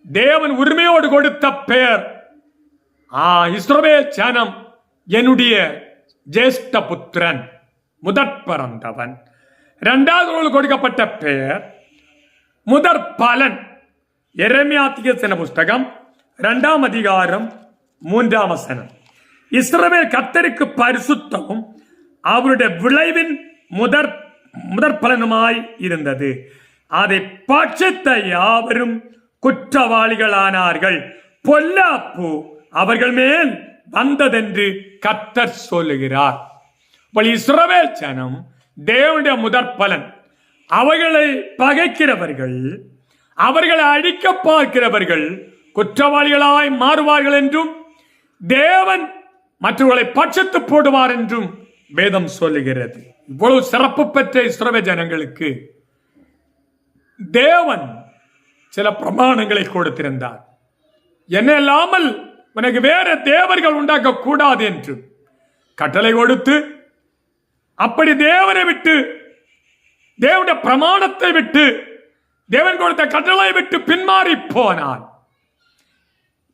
தேவன் உரிமையோடு கொடுத்த பெயர் இஸ்ரவேல் ஜனம் என்னுடைய ஜேஷ்ட புத்திரன், முதற் பிறந்தவன். 2வது கொடுக்கப்பட்ட பெயர் முதற் பலன். எரேமியா தீர்க்கதரிசன புஸ்தகம் 2ஆம் அதிகாரம் 3ஆம் வசனம், இஸ்ரவேல் கர்த்தருக்கு பரிசுத்தமும் அவருடைய விளைவின் முதற் பலனுமாய் இருந்தது. அதை பட்சித்த யாவரும் குற்றவாளிகளானார்கள். பொல்லாப்பு அவர்கள் மேல் வந்ததென்று கர்த்தர் சொல்லுகிறார். இஸ்ரவேல் ஜனம் தேவனுடைய முதற் பலன். அவர்களை பகைக்கிறவர்கள், அவர்களை அழிக்க பார்க்கிறவர்கள் குற்றவாளிகளாய் மாறுவார்கள் என்றும் தேவன் மற்றவர்களை பட்சத்து போடுவார் என்றும் வேதம் சொல்லுகிறது. இவ்வளவு சிறப்பு பெற்ற இஸ்ரவேல் ஜனங்களுக்கு தேவன் சில பிரமாணங்களை கொடுத்திருந்தார். என்ன இல்லாமல் உனக்கு வேற தேவர்கள் உண்டாக்க கூடாது என்று கட்டளை கொடுத்து, அப்படி தேவனை விட்டு, தேவனுடைய பிரமாணத்தை விட்டு, தேவன் கொடுத்த கட்டளை விட்டு பின்மாறி போனால்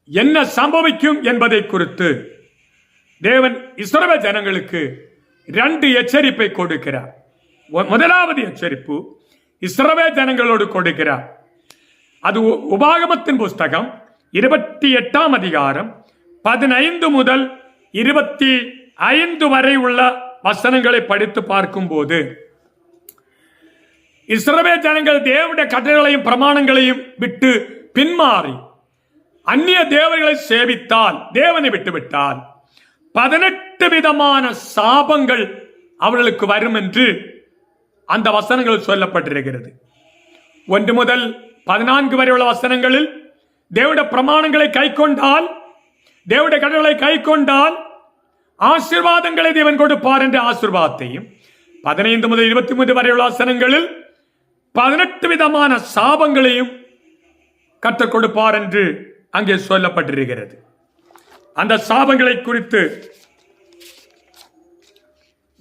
என்ன சம்பவிக்கும் என்பதை குறித்து தேவன் இஸ்ரவேல் ஜனங்களுக்கு 2 எச்சரிப்பை கொடுக்கிறார். முதலாவது எச்சரிப்பு இஸ்ரவேல் ஜனங்களோடு கொடுக்கிறார். அது உபாகமத்தின் புஸ்தகம் 28ஆம் அதிகாரம் 15 முதல் 25 வரை உள்ள வசனங்களை படித்து பார்க்கும்போது, இஸ்ரவேல் ஜனங்கள் தேவனுடைய கட்டளைகளையும் பிரமாணங்களையும் விட்டு பின்மாறி அந்நிய தேவர்களை சேவித்தால், தேவனை விட்டுவிட்டால் 18 விதமான சாபங்கள் அவர்களுக்கு வரும் என்று அந்த வசனங்கள் சொல்லப்பட்டிருக்கிறது. 1 முதல் 14 வரை உள்ள வசனங்களில் தேவனுடைய பிரமாணங்களை கைக்கொண்டால், தேவனுடைய கட்டளைகளை கைக்கொண்டால் ஆசீர்வாதங்களை தேவன் கொடுப்பார் என்ற ஆசீர்வாதத்தையும், 15 முதல் 23 வரையுள்ள வசனங்களில் 18 விதமான சாபங்களையும் கற்றுக் கொடுப்பார் என்று அங்கே சொல்லப்பட்டிருக்கிறது. அந்த சாபங்களை குறித்து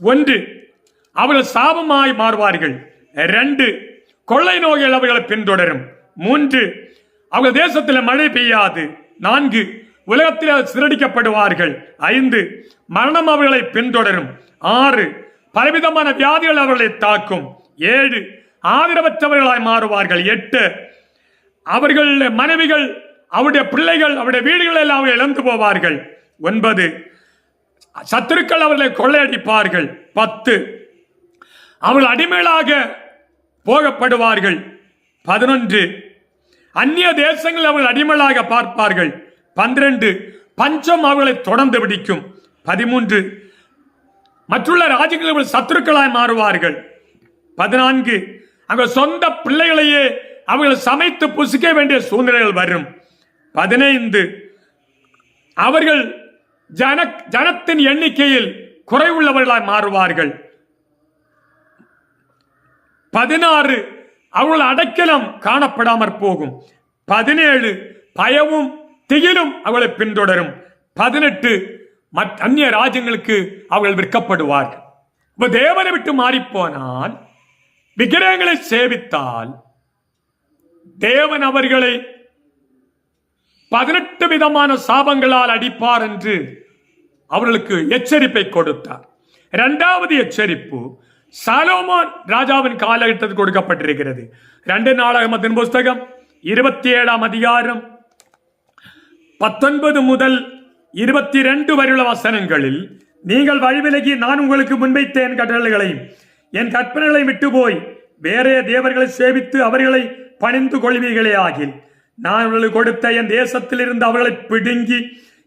1, அவர்கள் சாபமாய் மாறுவார்கள். 2, கொள்ளை நோய்கள் அவர்களை பின்தொடரும். 3, அவர்கள் தேசத்தில் மழை பெய்யாது. 4, உலகத்தில் சிறடிக்கப்படுவார்கள். 5, மரணம் அவர்களை பின்தொடரும். 6, பலவிதமான வியாதிகள் அவர்களை தாக்கும். 7, ஆதரவற்றவர்களாய் மாறுவார்கள். 8, அவர்கள் மனைவிகள், அவருடைய பிள்ளைகள், அவருடைய வீடுகள் எல்லாம் அவர்கள் இழந்து போவார்கள். 9, சத்துருக்கள் அவர்களை கொள்ளையடிப்பார்கள். 10, அவர்கள் அடிமைகளாக போகப்படுவார்கள். 11, அந்நிய தேசங்கள் அவர்கள் அடிமைகளாக பார்ப்பார்கள். 12, பஞ்சம் அவர்களை தொடர்ந்து பிடிக்கும். 13, மற்றுள்ள ராஜ்யங்கள் சத்துருக்களாய் மாறுவார்கள். 14, அவர்கள் சொந்த பிள்ளைகளையே அவர்கள் சமைத்து புசிக்க வேண்டிய சூழ்நிலைகள் வரும். 15, அவர்கள் ஜனத்தின் எண்ணிக்கையில் குறைவுள்ளவர்களாய் மாறுவார்கள். 16, அவர்கள் அடைக்கலம் காணப்படாமற் போகும். 17, பயமும் திகிலும் அவளை பின்தொடரும். 18, அந்நிய ராஜ்யங்களுக்கு அவர்கள் விற்கப்படுவார்கள். தேவனை விட்டு மாறிப்போனால், விக்கிரகங்களை சேவித்தால், தேவன் அவர்களை 18 விதமான சாபங்களால் அடிப்பார் என்று அவர்களுக்கு எச்சரிப்பை கொடுத்தார். 2வது எச்சரிப்பு சாலோமோன் ராஜாவின் காலகட்டத்தில் கொடுக்கப்பட்டிருக்கிறது. 2 நாளாகமத்தின் புஸ்தகம் 27ஆம் அதிகாரம் 19 முதல் 22 வரையுள்ள வசனங்களில், நீங்கள் வழிவிலகி நான் உங்களுக்கு முன்வைத்த என் கட்டளைகளையும் என் கற்பனைகளை விட்டு போய் வேறே தேவர்களை சேவித்து அவர்களை பணிந்து கொள்வீர்களே ஆகில், நான் அவர்களுக்கு கொடுத்த என் தேசத்தில் இருந்து அவர்களை பிடுங்கி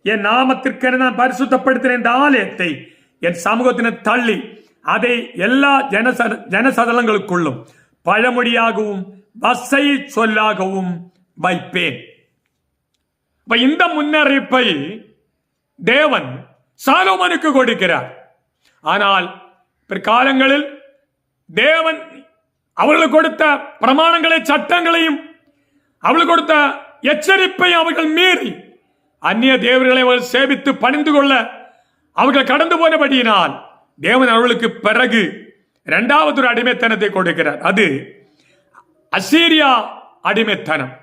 என் நாமத்திற்கென நான் பரிசுத்தப்படுத்தின இந்த ஆலயத்தை என் சமூகத்தினர் தள்ளி அதை எல்லா ஜனசதலங்களுக்குள்ளும் பழமொழியாகவும் வசை சொல்லாகவும் வைப்பேன். இந்த முன்னறிவிப்பை தேவன் சாலோமோனுக்கு கொடுக்கிறார். ஆனால் பிற்காலங்களில் தேவன் அவர்களுக்கு கொடுத்த பிரமாணங்களை, சட்டங்களையும் அவர்களுக்கு கொடுத்த எச்சரிப்பை அவர்கள் மீறி அந்நிய தேவர்களை அவர்கள் சேவித்து பணிந்து கொள்ள அவர்கள் கடந்து போனபடியினால் தேவன் அவர்களுக்கு பிறகு 2வது ஒரு அடிமைத்தனத்தை கொடுக்கிறார். அது அசீரியா அடிமைத்தனம்.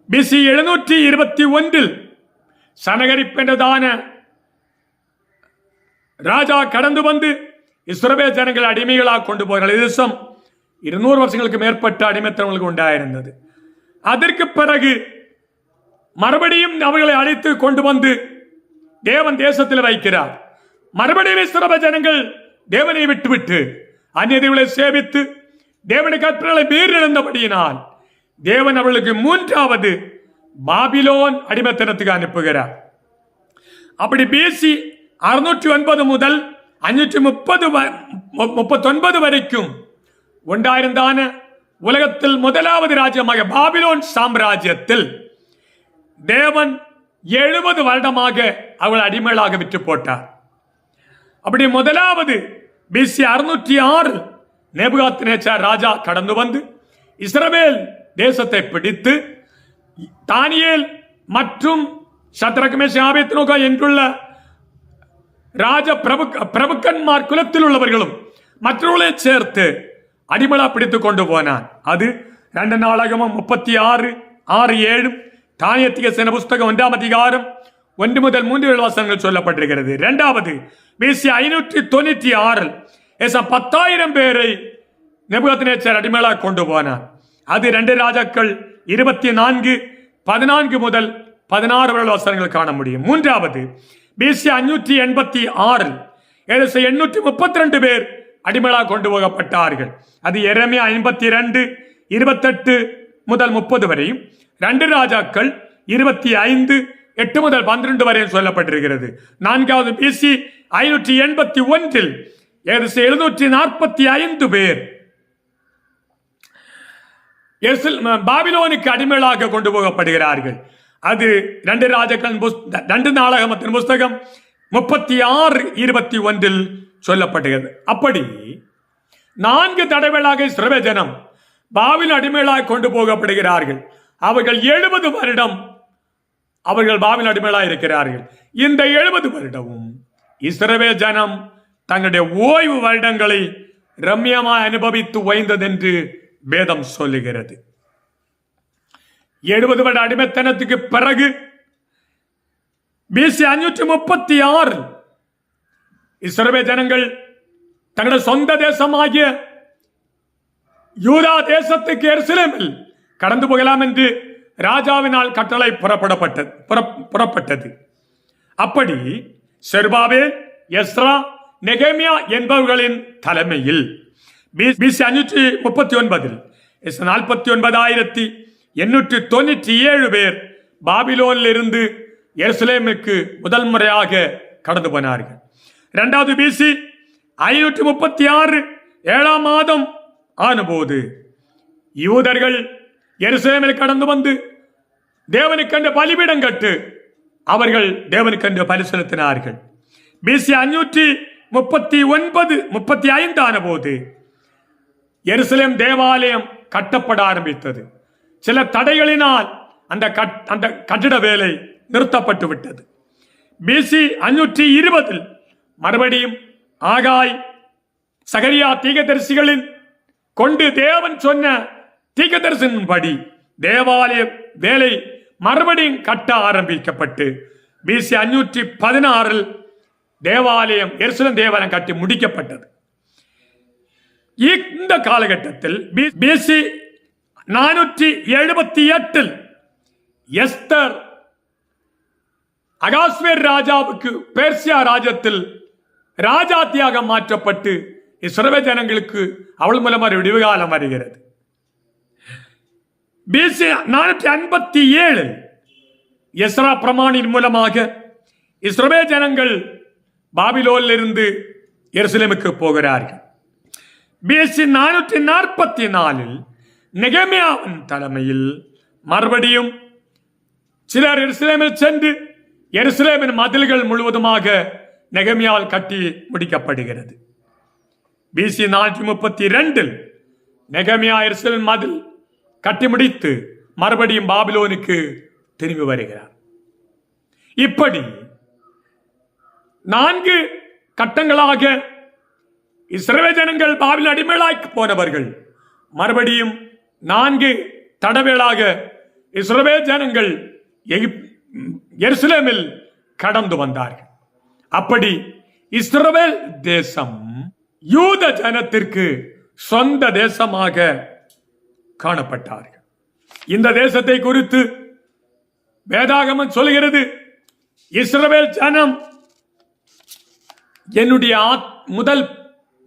பிசி 721 சனகரிப் என்றதான ராஜா கடந்து வந்து இஸ்ரவேல் ஜனங்கள் அடிமைகளாக கொண்டு போகிறார்கள். தேசம் 200 வருஷங்களுக்கு மேற்பட்ட அடிமைத்தனங்களுக்கு உண்டாயிருந்தது. அதற்கு பிறகு மறுபடியும் அவர்களை அழைத்து கொண்டு வந்து தேவன் தேசத்தில் வைக்கிறார். மறுபடியும் இஸ்ரவேல் ஜனங்கள் தேவனை விட்டுவிட்டு அந்நிய தேவனை சேவித்து தேவனுடைய கற்பனைகளை மீறி எழுந்தபடியினால் தேவன் அவர்களுக்கு 3வது பாபிலோன் அடிமைத்தனத்துக்கு அனுப்புகிறார். அப்படி பிசி 609 முதல் 539 வரைக்கும் உண்டாயிருந்தான உலகத்தில் 1வது ராஜ்யமாக பாபிலோன் சாம்ராஜ்யத்தில் தேவன் 70 வருடமாக அவள் அடிமைகளாக விற்று போட்டார். அப்படி 1வது பிசி 606 நேபுகாத்நேச்சார் ராஜா கடந்து வந்து இஸ்ரவேல் தேசத்தை பிடித்து தானியேல் மற்றும் சத்ரக் மேஷாக் ஆபேத்நேகோ என்றுள்ள ராஜ பிரபுக்கன்மார் குலத்தில் உள்ளவர்களும் மற்றவர்களை சேர்த்து அடிமலா பிடித்துக் கொண்டு போனான். அது 2 நாளாகமம் 36:6-7, தானியத்திய புஸ்தகம் 1ஆம் அதிகாரம் 1 முதல் 3 வசனங்கள் சொல்லப்பட்டிருக்கிறது. 2வது பிசி 596 10,000 பேரை நேபுகாத்நேச்சார் அடிமலா கொண்டு போனார். அது 2 ராஜாக்கள் 24:14 முதல் 16 வசனங்கள் காண முடியும். 3வது பிசி 586 832 பேர் அடிமைகளாக கொண்டு போகப்பட்டார்கள். அது எரேமியா 52:28 முதல் 30 வரையும், 2 ராஜாக்கள் 25:8 முதல் 12 வரையும் சொல்லப்பட்டிருக்கிறது. 4வது பிசி 581 745 பேர் பாபிலோனுக்கு அடிமைகளாக கொண்டு போகப்படுகிறார்கள். அது 2 ராஜாக்கள் 2 நாளாகமத்தின் புஸ்தகம் 36:21 சொல்லப்படுகிறது. அப்படி 4 தடவைகளாக இஸ்ரவேல் ஜனம் பாபிலோன் அடிமைகளாக கொண்டு போகப்படுகிறார்கள். அவர்கள் 70 வருடம் அவர்கள் பாபிலோன் அடிமைகளாக இருக்கிறார்கள். இந்த 70 வருடமும் இஸ்ரவேல் ஜனம் தங்களுடைய ஓய்வு வருடங்களை ரம்யமாய் அனுபவித்து ஓய்ந்தது என்று வேதம் சொல்லுகிறது. 70 வருட அடிமைத்தனத்துக்கு பிறகு BC 536 இஸ்ரவேல் ஜனங்கள் தங்களுடைய சொந்த தேசமாகிய யூதா தேசத்துக்கு எருசலேமில் கடந்து போகலாம் என்று ராஜாவினால் கட்டளை புறப்பட்டது. அப்படி செருபாபேல், எஸ்ரா, நெகேமியா என்பவர்களின் தலைமையில் BC 539 49,897 பேர் பாபிலோனில் இருந்து எருசலேமுக்கு முதல் முறையாக கடந்து போனார்கள். 2வது BC 536 7ஆம் மாதம் ஆனபோது யூதர்கள் எருசலேமில் கடந்து வந்து தேவனுக்கென்று பலிபீடம் கட்டு அவர்கள் தேவனுக்கென்று பலி செலுத்தினார்கள். BC 539-35 ஆனபோது எருசலேம் தேவாலயம் கட்டப்பட ஆரம்பித்தது. சில தடைகளினால் அந்த கட்டிட வேலை நிறுத்தப்பட்டு விட்டது. BC 520 மறுபடியும் ஆகாய், சகரியா தீர்க்கதரிசிகளின் கொண்டு தேவன் சொன்ன தீர்க்கதரிசனின்படி தேவாலய வேலை மறுபடியும் கட்ட ஆரம்பிக்கப்பட்டு BC 516 தேவாலயம் எருசலேம் தேவாலயம் கட்டி முடிக்கப்பட்டது. இந்த காலகட்டத்தில் BC 478 எஸ்தர் அகாஸ்வேர் ராஜாவுக்கு பெர்சியா ராஜ்யத்தில் ராஜாத்தியாக மாற்றப்பட்டு இஸ்ரவேல் ஜனங்களுக்கு அவள் மூலமாக விடுகாலம் வருகிறது. BC 457 எஸ்ரா பிரமாணின் மூலமாக இஸ்ரவேல் ஜனங்கள் பாபிலோனில் இருந்து எருசலேமுக்கு போகிறார்கள். BC 444 நெகேமியாவின் தலைமையில் மறுபடியும் சிலர் எருசலேமில் சென்று எருசலேமின் மதில்கள் முழுவதுமாக நெகேமியாவால் கட்டி முடிக்கப்படுகிறது. BC 432 நெகேமியா எருசலேம் மதில் கட்டி முடித்து மறுபடியும் பாபிலோனுக்கு திரும்பி வருகிறார். இப்படி 4 கட்டங்களாக இஸ்ரவேல் ஜனங்கள் பாபிலோன் அடிமைகளாக போனவர்கள் மறுபடியும் 4 தடவைகளாக இஸ்ரவேல் ஜனங்கள் எருசலேமில் கடந்து வந்தார்கள். அப்படி இஸ்ரவேல் தேசம் யூத ஜனத்திற்கு சொந்த தேசமாக காணப்பட்டார்கள். இந்த தேசத்தை குறித்து வேதாகமம் சொல்கிறது, இஸ்ரவேல் ஜனம் என்னுடைய முதல்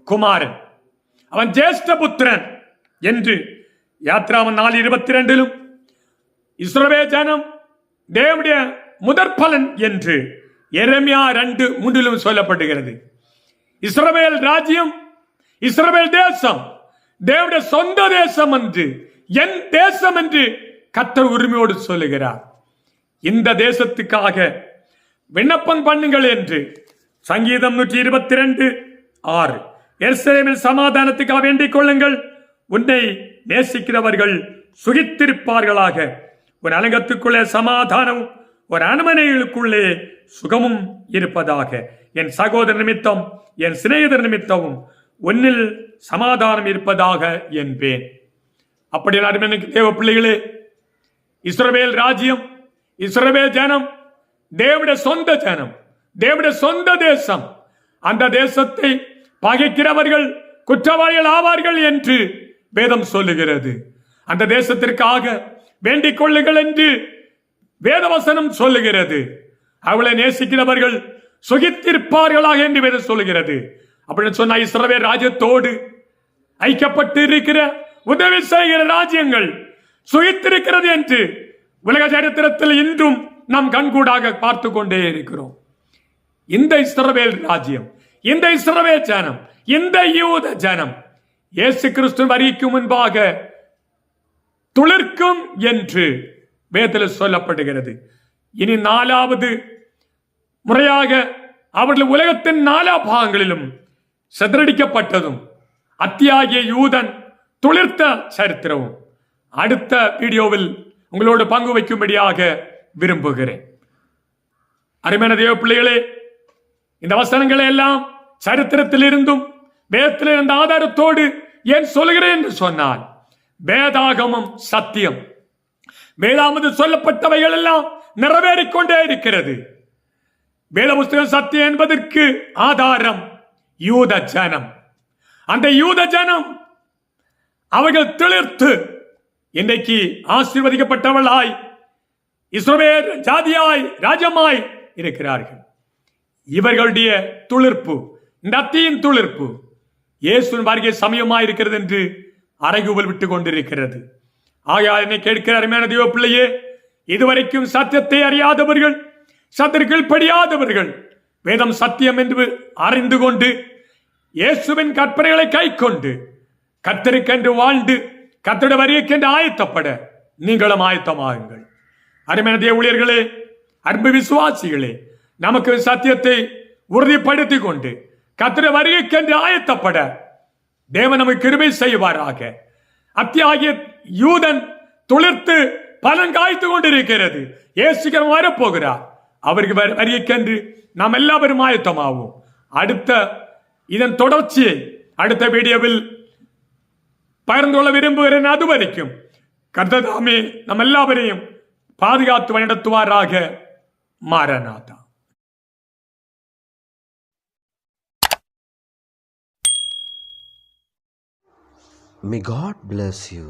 குமாரன், அவன் ஜேஷ்ட புத்திரன் என்று யாத்ராமம் 4:22 இஸ்ரவேல் ஜனம் தேவனுடைய முதற்பலன் என்று எரேமியா 2:3 சொல்லப்படுகிறது. இஸ்ரவேல் ராஜ்யம், இஸ்ரவேல் தேசம் தேவனுடைய சொந்த தேசம் என்று, என் தேசம் என்று கர்த்தர் உரிமையோடு சொல்லுகிறார். இந்த தேசத்துக்காக விண்ணப்பம் பண்ணுங்கள் என்று சங்கீதம் 122:6 எருசலேமில் சமாதானத்துக்காக வேண்டிக் கொள்ளுங்கள், உன்னை நேசிக்கிறவர்கள் சுகித்திருப்பார்களாக, ஒரு அலங்கத்துக்குள்ளே சமாதானமும் ஒரு அரண்மனைகளுக்குள்ளே சுகமும் இருப்பதாக, என் சகோதர நிமித்தம் என் சிநேகிதர் நிமித்தமும் உன்னில் சமாதானம் இருப்பதாக என்பேன். அப்படி எனக்கு தேவ பிள்ளைகளே, இஸ்ரவேல் ராஜ்யம், இஸ்ரவேல் ஜனம் தேவனுடைய சொந்த ஜனம், தேவனுடைய சொந்த தேசம். அந்த தேசத்தை பகைக்கிறவர்கள் குற்றவாளிகள் ஆவார்கள் என்று வேதம் சொல்லுகிறது. அந்த தேசத்திற்காக வேண்டிக் கொள்ளுங்கள் என்று வேதவசனம் சொல்லுகிறது. அவளை நேசிக்கிறவர்கள் சுகித்திருப்பார்களாக என்று வேதம் சொல்லுகிறது. அப்படின்னு சொன்ன இஸ்ரவேல் ராஜ்யத்தோடு ஐக்கப்பட்டு இருக்கிற உதவி செய்கிற ராஜ்யங்கள் சுகித்திருக்கிறது என்று உலக சரித்திரத்தில் இன்றும் நாம் கண்கூடாக பார்த்து கொண்டே இருக்கிறோம். இந்த இஸ்ரவேல் ராஜ்யம், இந்த இஸ்ரவேல் ஜனம், இந்த யூத ஜனம் இயேசு கிறிஸ்து வருகைக்கு முன்பாக துளிர்க்கும் என்று வேதத்தில் சொல்லப்படுகிறது. இனி 4வது முறையாக அவர்கள் உலகத்தின் 4 பாகங்களிலும் சிதறடிக்கப்பட்டதும் அத்தியாகிய யூதன் துளிர்த்த சரித்திரமும் அடுத்த வீடியோவில் உங்களோடு பங்கு வைக்கும்படியாக விரும்புகிறேன். அருமையான தேவ பிள்ளைகளே, இந்த வசனங்களை எல்லாம் சரித்திரத்தில் இருந்தும் வேதத்தில் இருந்த ஆதாரத்தோடு ஏன் சொல்கிறேன் என்று சொன்னால், வேதாகமம் சத்தியம். வேதாகமத்தில் சொல்லப்பட்டவைகள் எல்லாம் நிறைவேறிக்கொண்டே இருக்கிறது. வேத புஸ்தகம் சத்தியம் என்பதற்கு ஆதாரம் யூத ஜனம். அந்த யூத ஜனம் அவர்கள் திளிர்த்து இன்றைக்கு ஆசீர்வதிக்கப்பட்டவளாய் இஸ்ரவேல் ஜாதியாய் ராஜமாய் இருக்கிறார்கள். இவர்களுடைய துளிர்ப்பு, இந்த அத்தியின் துளிர்ப்பு இயேசுவின் வருகை சமயமாய் இருக்கிறது என்று அறைகூவல் விட்டுக் கொண்டிருக்கிறது. ஆகையால் என்னை கேட்கிற அருமையான தேவ பிள்ளையே, இதுவரைக்கும் சத்தியத்தை அறியாதவர்கள், சத்திற்குள் படியாதவர்கள், வேதம் சத்தியம் என்று அறிந்து கொண்டு இயேசுவின் கற்பனைகளை கை கொண்டு கர்த்தருக்கென்று வாழ்ந்து கர்த்தருடைய வருகைக்கென்று ஆயத்தப்பட நீங்களும் ஆயத்தமாகுங்கள். அருமையான தேவ ஊழியர்களே, அன்பு விசுவாசிகளே, நமக்கு சத்தியத்தை உறுதிப்படுத்திக் கொண்டு கர்த்தருடைய வருகைக்கென்று ஆயத்தப்பட தேவன் நமக்கு கிருபை செய்வாராக. அத்தியாகிய யூதன் துளிர்த்து பலன் காய்த்து கொண்டிருக்கிறது. இயேசுவின் வரப்போகிறார். அவருக்கு வருகைக்கென்று நாம் எல்லாரும் ஆயத்தமாவோம். அடுத்த இதன் தொடர்ச்சியை அடுத்த வீடியோவில் பகிர்ந்து கொள்ள விரும்புகிறேன். அது வரைக்கும் கர்த்தர் தாமே நம் எல்லாவரையும் பாதுகாத்து வழிநடத்துவாராக. Maranatha. May God bless you.